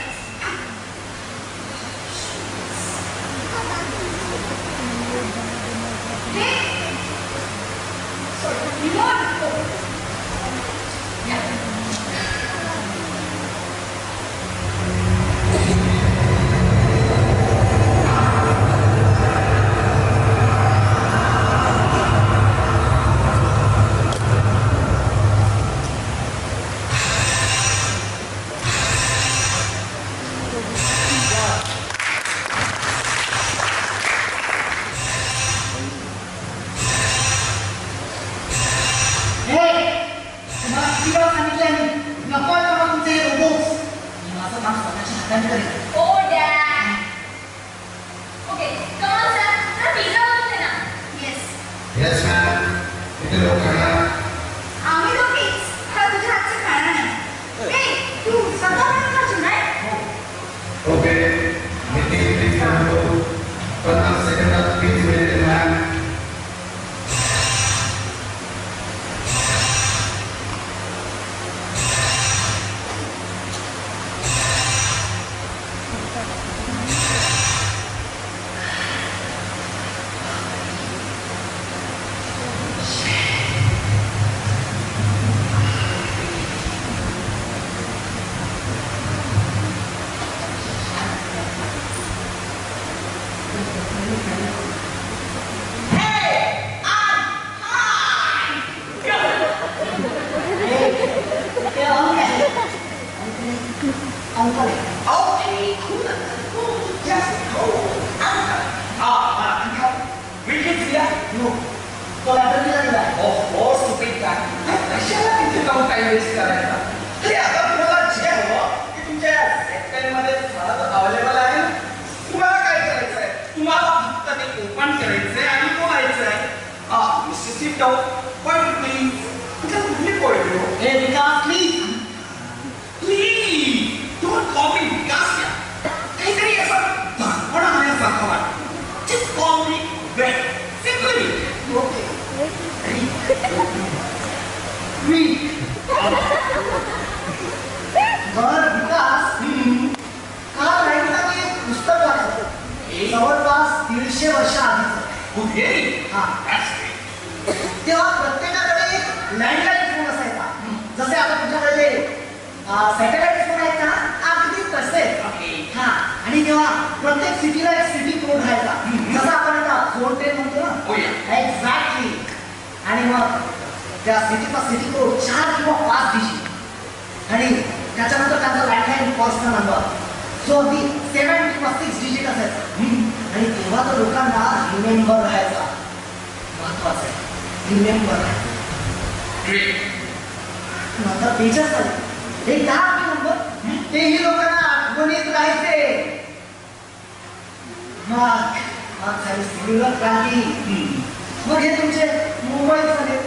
sit down. Point please. Because कुठली point हो? हे Vikas please. Please. Don't call me Vikas या. काहीतरी असं धाकपणा आल्यासारखं वाटतं. Just call me Ben. Simply. Okay. मी बर विकास काल राईटला मी एक पुस्तक वाचलं जवळपास 150 वर्ष आधीचं. कुठे? हा. तेव्हा प्रत्येकाकडे एक लँडलाईन फोन असायचा. जसे आता तुमच्याकडे सॅटेलाइट फोन आहेत ना अगदी तसे. हा. आणि तेव्हा प्रत्येक सिटीला एक सिटी कोड राहायचा. जसं आपण आता फोन पे म्हणतो ना एक्झॅक्टली. आणि मग त्या सिटीचा सिटी कोड 4 किंवा 5 डिजिट आणि त्याच्यानंतर त्यांचा लँडलाईन पर्सनल नंबर जो अगदी 7 किंवा 6 डिजिट असायचा. आणि तेव्हा तर लोकांना रिमेंबर राहायचा. महत्वाचं आहे रिमेंबर. नंतर पेजच आले एक 10 नंबर तेही लोकांना आठवणीत राहायचे. मग झाली सेल्युलर क्रांती. मग हे तुमचे मोबाईल झाले.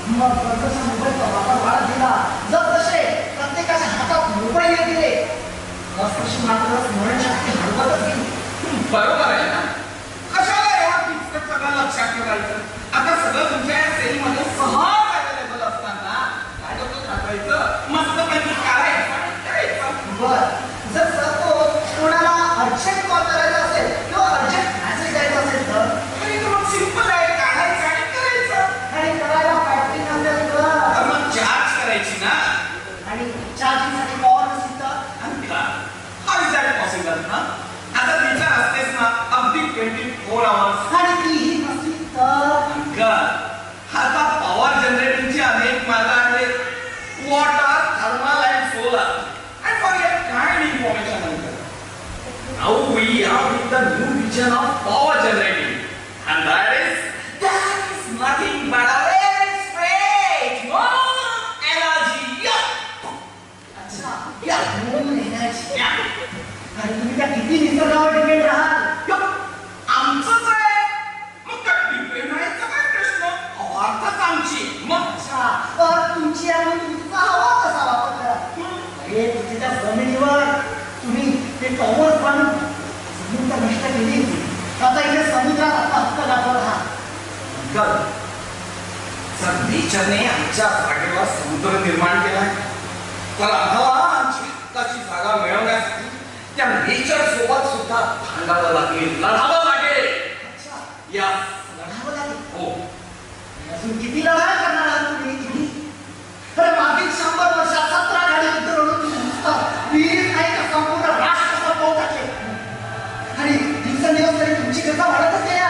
मग जसा मोबाईलचा वापर वाढत गेला जसे प्रत्येकाच्या हातात मोबाईल येत गेले तशी मात्र स्मरणशक्ती हरवतच गेली. बरोबर आहे ना. कशाला या पुस्तक सगळं लक्षात ठेवायचं. आता सगळं तुमच्या सेलमध्ये सहज अवेलेबल असताना काय डोकं टाकायचं मस्तपैकी काढायचं आणि करायचं. बर जर सपोज कोणाला अर्जंट कॉल करायचा असेल किंवा अर्जंट मेसेज द्यायचा असेल तर मग सिंपल आहे काढायचं आणि करायचं. आणि करायला बॅटरी नसेल तर मग चार्ज करायची ना. आणि चार्जिंगसाठी पॉवर नसेल तर How is that possible? आता विचार असतेस ना अगदी 24 hours. आणि तीही नसली तर आता पॉवर जनरेटिंगचे अनेक मार्ग आहेत. Water, thermal and solar. And for your kind information, now we are with the new vision of power generating, and that is nothing but a very straight energy. अच्छा या म्हणून एनर्जी. आणि तुम्ही त्या किती निसर्गावर डिपेंड राहाल. आमचंच आहे. मग काय डिपेंड राहायचा काय प्रश्न. अर्थात आमची. मग अच्छा तर तुमची आणि तुमचा हवा कसा वापर करा. अरे तुमच्या त्या जमिनीवर तुम्ही ते टॉवर बांधून जमीन तर नष्ट केली. आता इथे समुद्रात आता हक्क दाखवत आहात. सर नेचरने आमच्या जागेवर समुद्र निर्माण केलाय. पण आम्हाला आमची हक्काची जागा मिळवण्यासाठी त्या नेचर सोबत सुद्धा भांडावं लागेल, लढावं लागेल. अच्छा या लढावं लागेल. हो. अजून किती लढाई करणार आहात तुम्ही. अरे मागील 100 वर्षात 17 गाडी युद्ध लढून तुम्ही नुसतं वीर नाही तर संपूर्ण राष्ट्र पाहू टाकले. आणि दिवसेंदिवस तरी तुमची गरजा वाढतच गेल्या.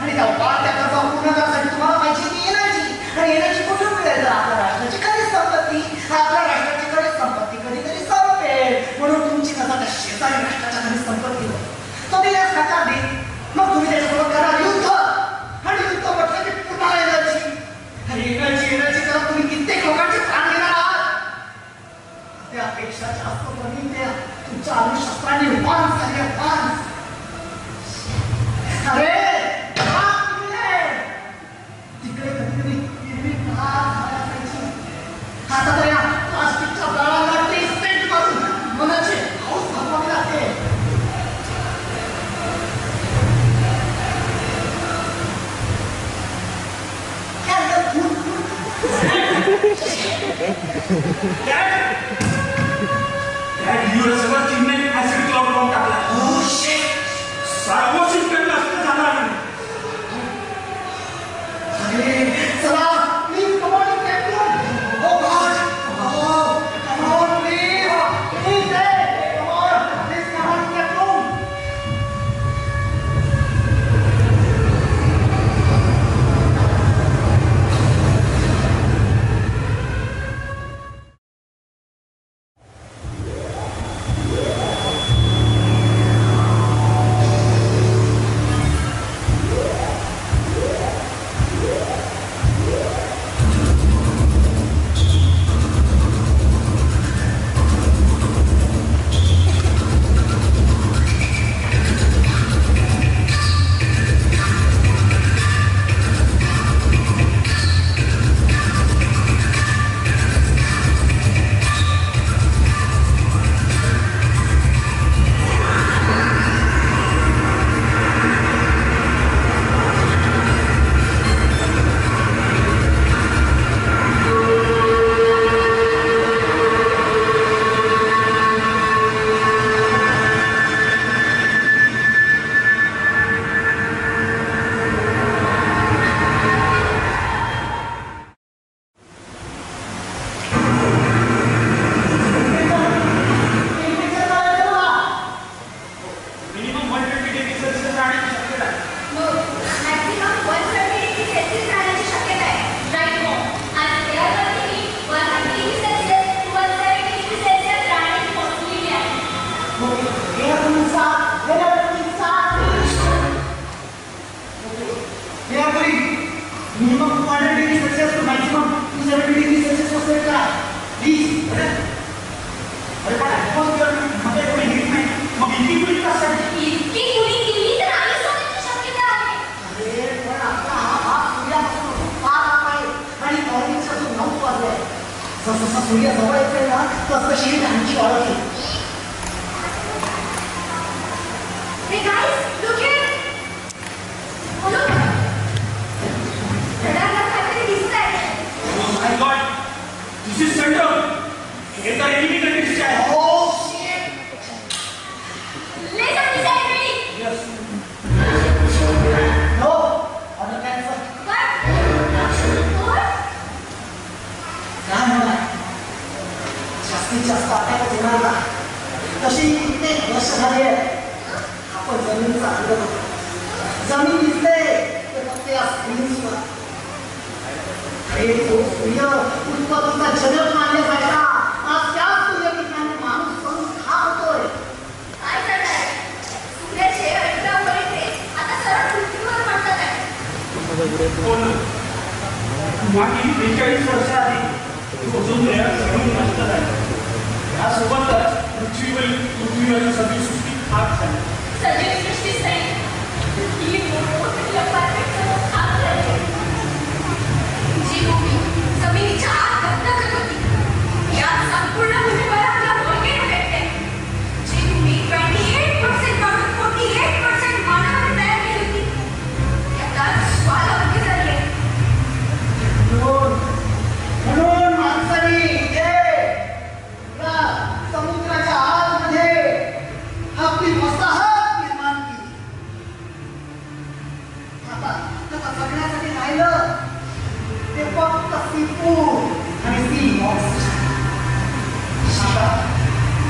आणि त्या वाढत्या गरजा पूर्ण करण्यासाठी तुम्हाला पाहिजे ती एनर्जी. आणि एनर्जी कुठून मिळेल. आपल्या राष्ट्राची खरीच संपत्ती. आपल्या राष्ट्राची खरीच संपत्ती कधीतरी संपेल. म्हणून तुमची गरजा त्या शेजारी राष्ट्राच्या खरीच संपत्तीवर तो दिल्यास नकार दे. मग तुम्ही त्याच्यासोबत करा युद्ध. आणि युद्ध म्हटलं की पुन्हा एनर्जी. आणि एनर्जी करत तुम्ही कित्येक लोकांचे प्राण घेणार आहात. त्यापेक्षा जास्त कमी त्या तुमच्या अणुशस्त्रांनी वान्स झाले वान्स. अरे तिकडे कधीतरी हिरवी असायची. आता तर या प्लास्टिकच्या दळाला टेस्ट करून मनाचे हाऊस भागवावे लागते. सगळं चिन्ह ऍसिड क्लाउड लावून टाकला. सर्वोचित पेटला असतं झाला. अरे चला please come on captain. Oh God come on please. Please come on please come on captain. Minimum 200 degree Celsius to maximum 270 degree Celsius असेल का प्लीज. अरे पण मध्ये एवढी हीट नाही मग इतकी कुणी कसं इतकी कुणी केली तर आयुष होण्याची शक्यता आहे. अरे पण आपला हा भाग सूर्यापासून फार लांब आहे आणि मॉर्निंगचा जो 9 वाजले आहे. जसं सूर्य जवळ येते ना तशी ही आमची वाढते. Hey guys, look here. Look. रडारला काहीतरी दिसतंय. Oh my God! This is thunder. हे तर enemy countries चे आहे. Oh shit! Laser missile ready. Yes. No, order cancel. What? काय म्हणा जास्तीत जास्त अटॅक होणार ना तशी किती वर्ष झाली आहे आपण जमिनीचा अंदाज होतो. जमीन दिसते ते फक्त या स्क्रीन्सवर. अरे तो सूर्य उत्पत्तीचा जनक मानले जायचा आज त्या सूर्यकिरणाने माणूस पण खातोय. काय करणार? सूर्याचे अल्ट्राव्हायोलेट रेज आता सरळ पृथ्वीवर पडतात आहे. हो ना. मागील 43 वर्षाआधी ओझोन लेयर जळून नष्ट झाली. यासोबतच पृथ्वीवरील सगळी सृष्टी खाक झाली. सजीव सृष्टीच नाही. ही मोठमोठी अपार्टमेंटचं खाक झाली. जी भूमी जमिनीच्या आत धगधगत होती यात संपूर्ण भूमीवर आपला व्हॉल्केनो भेटते. जी भूमी 28% पासून 48% मानवाने तयार केली होती ती आता ज्वालामुखी झाली आहे. म्हणून माणसाने इथे या समुद्राच्या आतमध्ये आपली वसाहत निर्माण केली. आता जगण्यासाठी राहिलं ते फक्त सीफूड आणि सी ऑक्सिजन.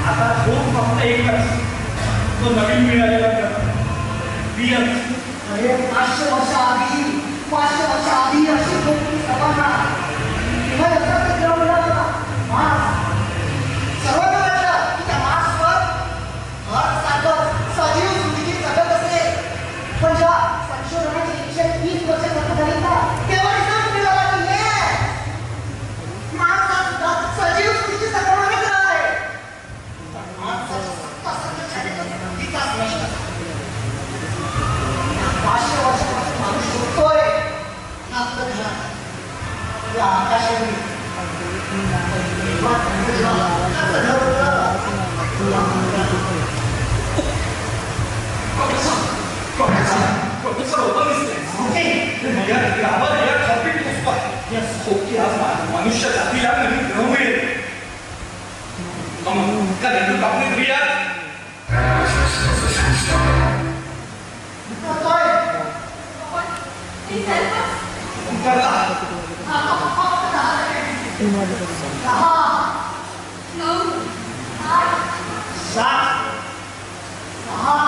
आता होप फक्त एकच, तो नवीन मिळालेला बियन. अरे 500 वर्ष आधी अशी गोष्टी सर्वांना किंवा याचा ग्रह मिळाला मार्स. सर्वांना वाटलं की त्या मार्सवर अर्थ सजीव सृष्टी जगत असते. पण जेव्हा संशोधनाची 120 वर्ष खर्च झाली ना तेव्हा रिसर्च मिळाला की मार्स हा सुद्धा सजीव सृष्टीचा प्रमाणे ग्रह आहे. पण मार्सच्या 70% विकास नष्ट झाला. 500 वर्षापासून माणूस शोधतोय आपलं घर या आकाशावरील मनुष्य जातीला नवीन ग्रह मिळेल. कापणी करूयात. Please help us. करला. 9, 8, 7, 6,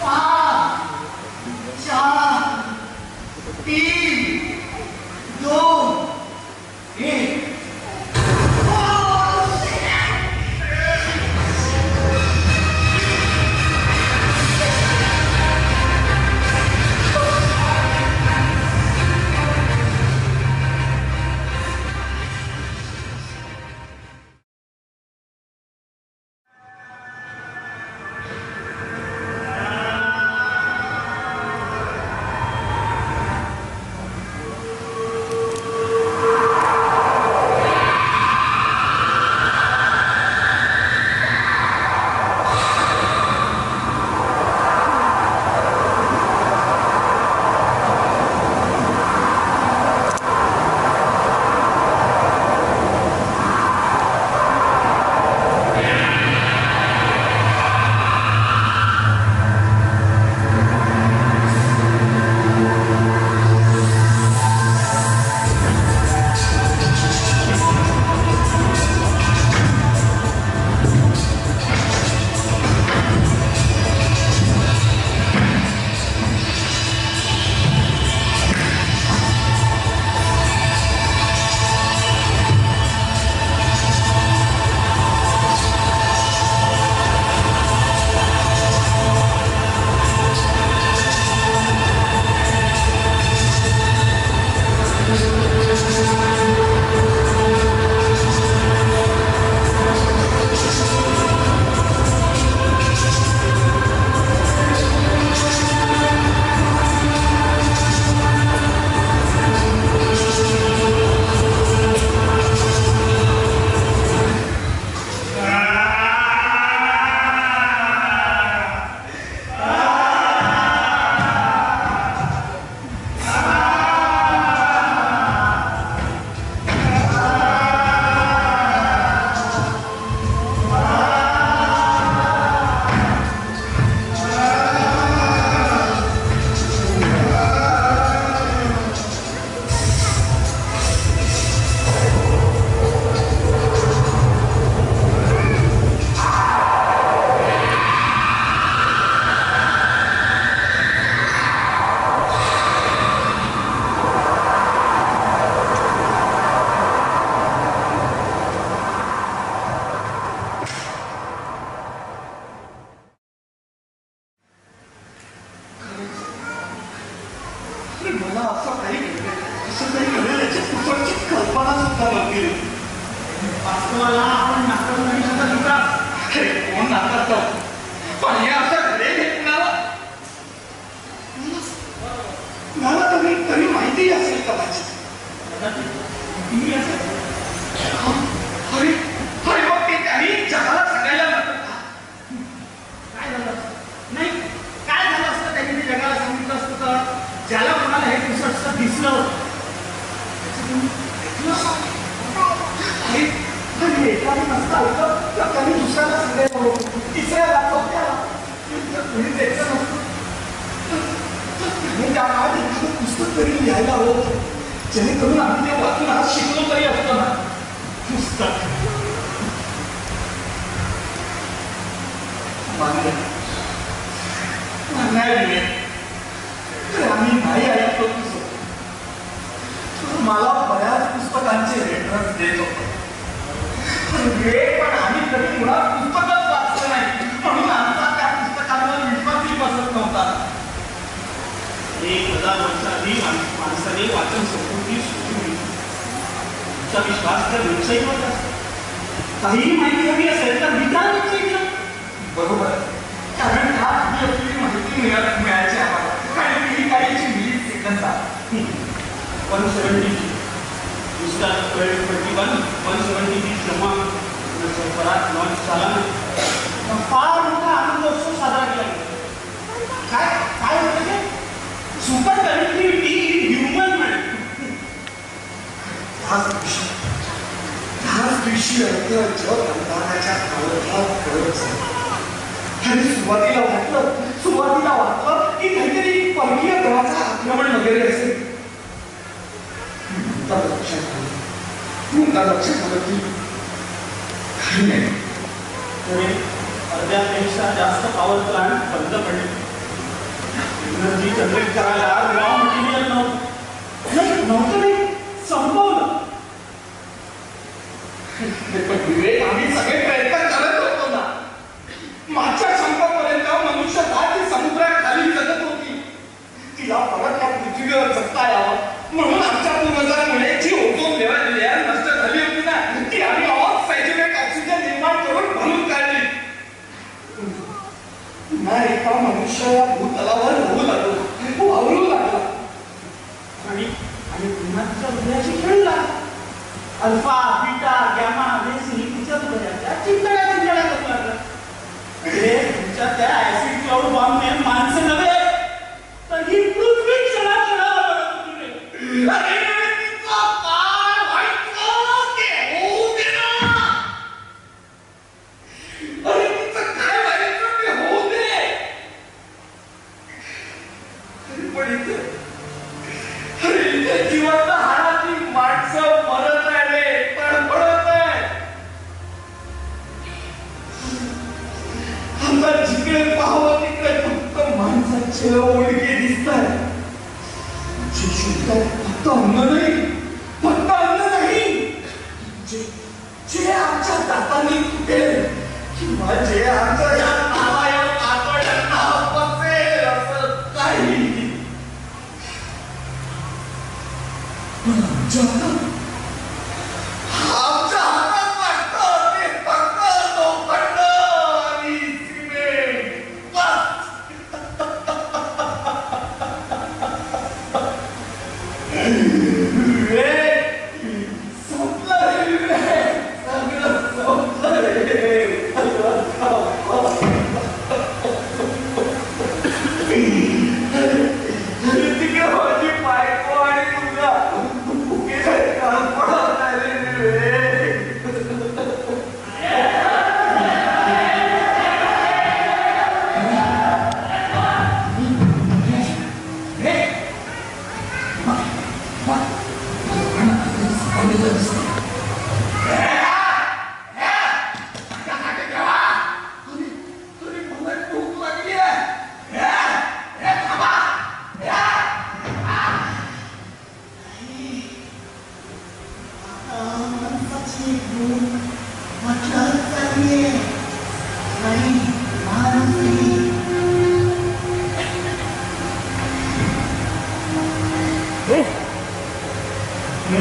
5, 4, 3, 2, 1. सुद्धा नव्हती. वास्तवाला आपण नाकारू नाही शकत होता. कोण नाकारतो? पण हे असं घरे कुणाला तरी माहिती असेल कदाचित. अरे अरे मग ते त्यांनी जगाला सांगायला नको का? काय झालं नाही, काय झालं असतं त्यांनी ते जगाला सांगितलं असतं तर ज्याला कोणाला हे पुस्तक दिसलं एकाने नसतं ऐकलं तर त्यांनी दुसऱ्याला सांगायला नको, तिसऱ्याला चौथ्याला कोणी द्यायचं नसतं. त्या काळात एखादं पुस्तक तरी लिहायला हवं जेणेकरून आम्ही ते वाचून आज शिकलो तरी असतो ना. पुस्तक आम्ही नाही ऐकलो पुस्तक. मला बऱ्याच पुस्तकांचे रेफरन्स देत होतो पण आम्ही कधी मुळात पुस्तकच वाचलं नाही म्हणून आमचा त्या पुस्तकांवर विश्वासही बसत नव्हता. 1000 वर्षाआधी माणसाने वाचन संस्कृती सुरू केली. तुमचा विश्वास त्या वेबसाईटवर असतो. काहीही माहिती हवी असेल तर विचार वेबसाईटला. बरोबर, कारण का आपली माहिती मिळायची आम्हाला आणि ती काहीची 20 सेकंदात 170 Instagram 21 170 जमा परत लॉन्च झाला. फार मोठा आनंद उत्सव साजरा केला गेला. काय होतं ते super connectivity in human mind. ह्याच दिवशी जग अंधाराच्या काळोखात करत आणि सुरुवातीला वाटलं की काहीतरी परकीय ग्रहाचं आक्रमण वगैरे असेल. लक्षात आलं की काही नाही. तरी अर्ध्यापेक्षा जास्त पॉवर प्लांट बंद पडले. एनर्जी जनरेट करायला रॉ मटेरियल नव्हतं नाही, संपवलं. आम्ही सगळे प्रयत्न करत होतो ना. मागच्या संपापर्यंत मनुष्य ती समुद्राखाली जगत होती. तिला परत या पृथ्वीवर जगता यावं म्हणून आमच्या पूर्वजांमुळे जी ओझोन लेअर नष्ट झाली होती ना ती आम्ही सॅच्युरेट ऑक्सिजन निर्माण करून भरून काढली. पुन्हा एका मनुष्य या भूतलावर वावरू लागला आणि पुन्हा तिच्या हृदयाशी खेळला. अल्फा बीटा गॅमा बेसिल तिच्या हृदयाच्या चिंतड्या करू लागला. तुमच्या त्या ऍसिड क्लाउड बॉम्बने माणसं नव्हे तर ही पृथ्वी क्षणाक्षणाला बनत होती. जिवंत हाडाची माणसं मरत राहिले, तडफडत आहे. आता जिकडे पाहावं तिकडे फक्त माणसाचे ओळखे दिसत आहेत. फक्त अन्न नाही जे आमच्या दातांनी तुटेल किंवा जे आमच्या या नावावर आठवड्यांना बसेल असं काही. आमच्या हातात वाटतं ते फक्त लोखंड आणि सिमेंट बस.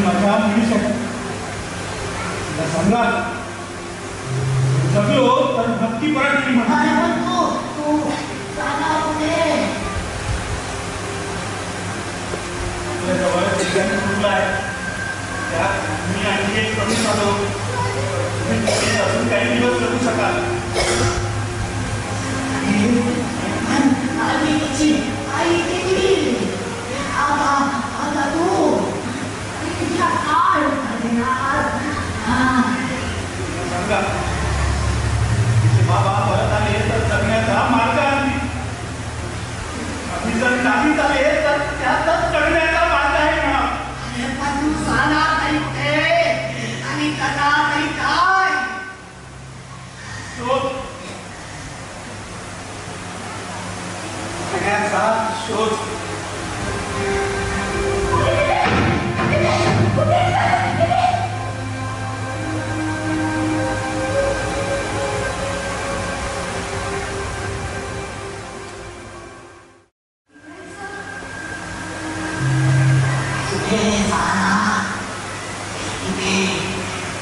माझ्या मुलीसाठी सांगा जगलो तर भक्ती परत येईल म्हणा. तू जागा कुठे? आपल्या जवळ ठिकाणी कुठला आहे त्यात मी आणखी एक कमी झालो. तुम्ही अजून काही दिवस जगू शकाल. आई किती आता तू सांगा तिचे बाबा परत आले तर जगण्याचा मार्ग आहे. आम्ही जर नाही झाले तर त्यातच करण्याचा मार्ग आहे म्हणा. पण तू जाणार नाही कुठे आणि करणार नाही काय? शोध करण्याचा शोध.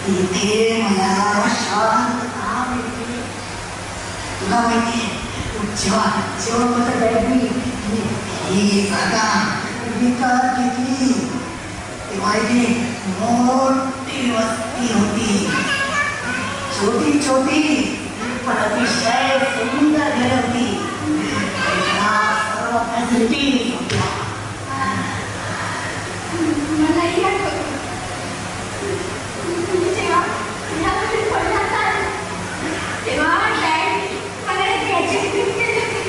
इथे मला शांतता मिळते. तुला माहितीये जेव्हा माझं बॅगनी ही जागा विकत घेतली तेव्हा इथे मोठी वस्ती होती. छोटी छोटी पण अतिशय सुंदर घर होती. सर्व फॅसिलिटीज होत्या. मलाही आठवतं तुम्ही जेव्हा यामध्ये पडला असाल तेव्हा डॅड मला एक गॅजेट गिफ्ट केले होते.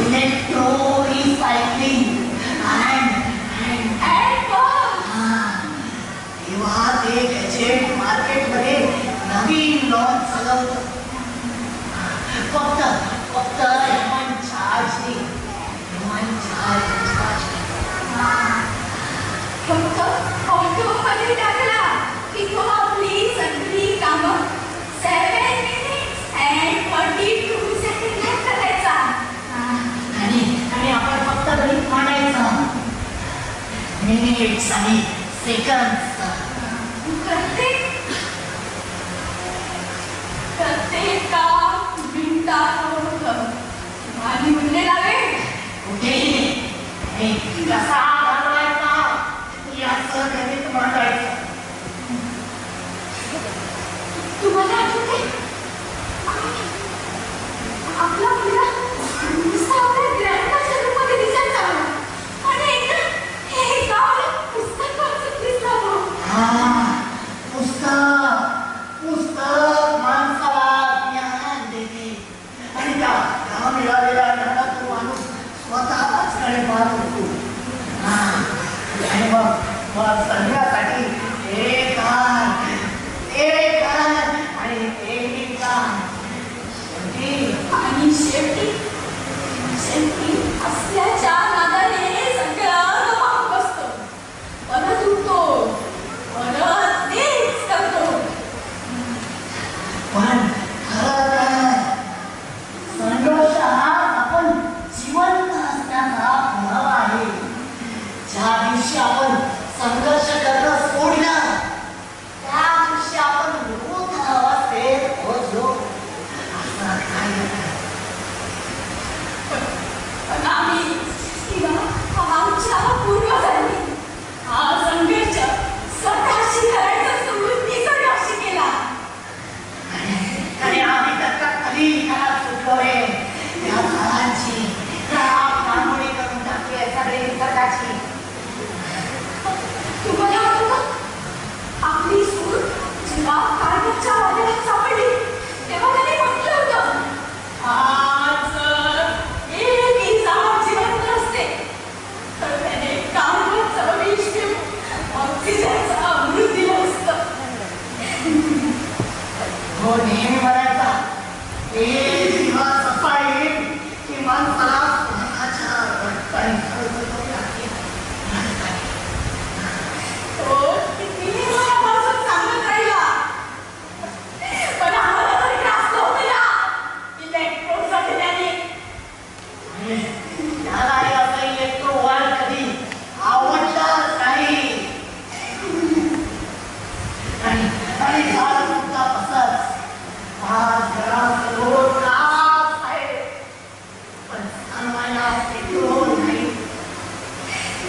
इलेक्ट्रो रिसायकलिंग तेव्हा ते गॅजेट मार्केटमध्ये नवीन लॉन्च झालं होतं. फक्त ह्युमन चार्ज फक्त ऑटोमध्ये टाकला की तो आपली सगळी कामं 7 minutes and 42 seconds करायचा. आणि आपण फक्त घरी म्हणायचं मिनिट्स आणि सेकंड्स. प्रत्येक काम मिनिटात होतं. माझी म्हणले लावे कुठे कसा घालवायचा याचं गणित मांडायचं. तुम्हाला आठवते आपला मुलगा नुसता आपल्या ग्रँडपाच्या रूममध्ये दिसायचा आणि एकदा हे गाव पुस्तक वाचत दिसला. पुस्तक माणसाला ज्ञान देते आणि त्या मिळालेल्या ज्ञानातून माणूस स्वतःच कडे पाहत होतो. आणि मग संध्यासाठी एक आणि शेवटी असल्याच्या नादाने सगळं गमावून बसतो. परत उठतो, परत तेच करतो. पण खरं संघर्ष हा आपण जिवंत असण्याचा पुरावा आहे. ज्या दिवशी आपण संघर्ष करणं सोडलं त्या दिवशी आपण मृत अवस्थेत पोहोचलो असं काही. पण आम्ही किंवा आमच्या पूर्वजांनी हा संघर्ष स्वतःशी करायचा सोडून निसर्गाशी केला. आणि आम्ही त्याचा कधी घरात सुटलो रे. त्या झाडांची नांगोळी करून टाकली सगळे निसर्गाची. तुम्हाला आठवतं आपली सूर जेव्हा कार्बनच्या वादळात सापडली तेव्हा त्याने म्हटलं होतं आज एक झाड जिवंत असते तर त्याने कार्बनचं विष घेऊन ऑक्सिजनचा अमृत दिलं असतं. हो नेहमी म्हणायचा एक दिवस असा येईल की माणसाला स्वतःच्या रक्ताने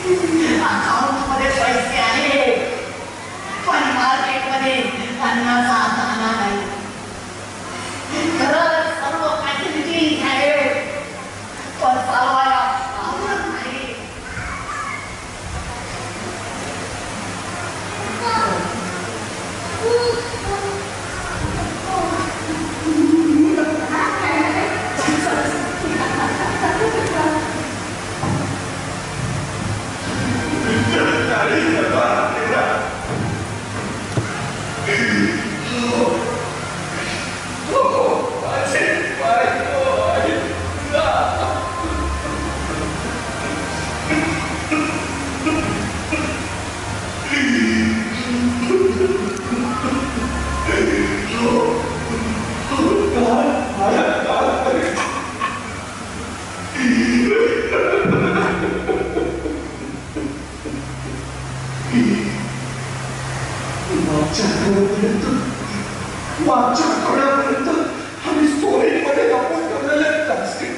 अकाउंट मध्ये पैसे आहेत, पण मार्केटमध्ये अन्नाचा दाना नाही. खरंच सर्व फॅसिलिटी आहेत, पण चालवायला आवडत नाही. मागच्या आठवड्यापर्यंत आम्ही स्टोरेजमध्ये लपवून ठेवलेले प्लास्टिक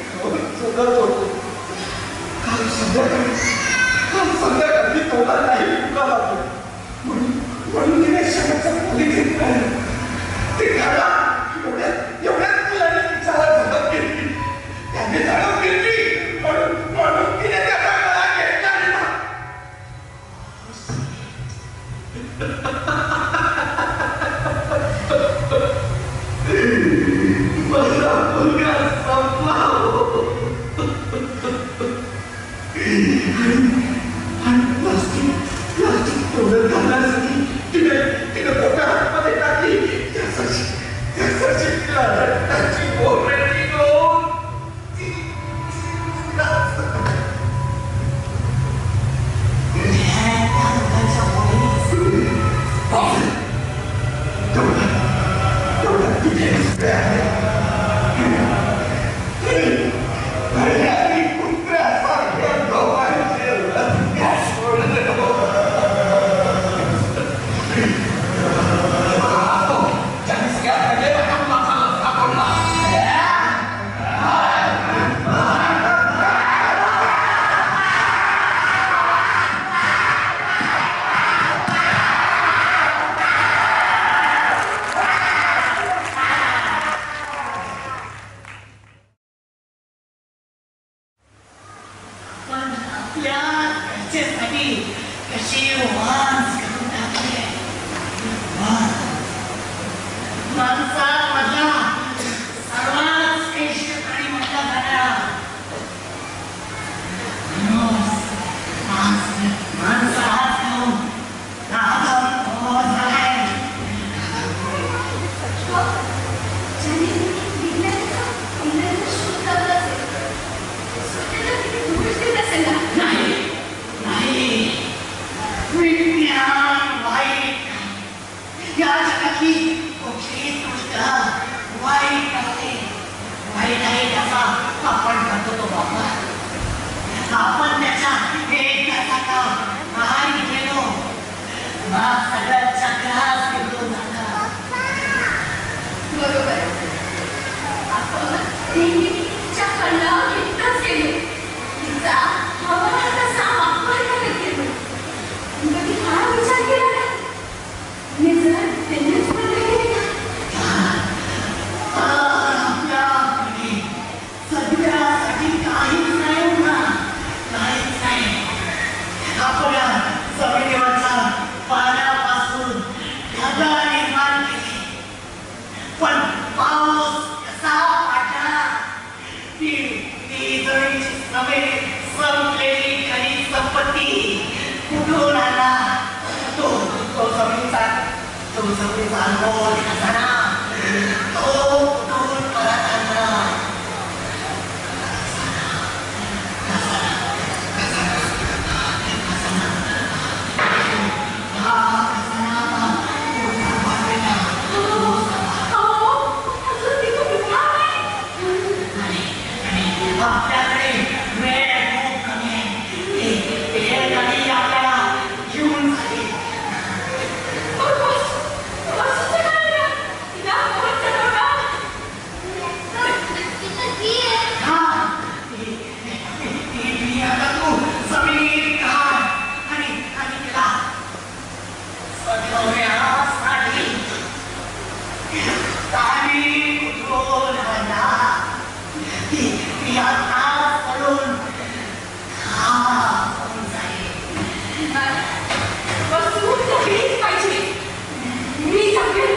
जगत होतो. काल संध्याकाळी तोडा नाही तुका लागलो म्हणून तिने शेवटचा खोली घेतला. ते घाला एवढ्यात मुलाने तिच्याला झडप घेतली. त्याने झडप घेतली म्हणून तिने त्याचा गळा घेतला. माझा मुलगा संपला आणि प्लास्टिक तोडत घालण्यासाठी तिने पोटा हातमध्ये टाकली. त्यासाठी तिला रक्ताची बोलणी घेऊन Oh, सगळे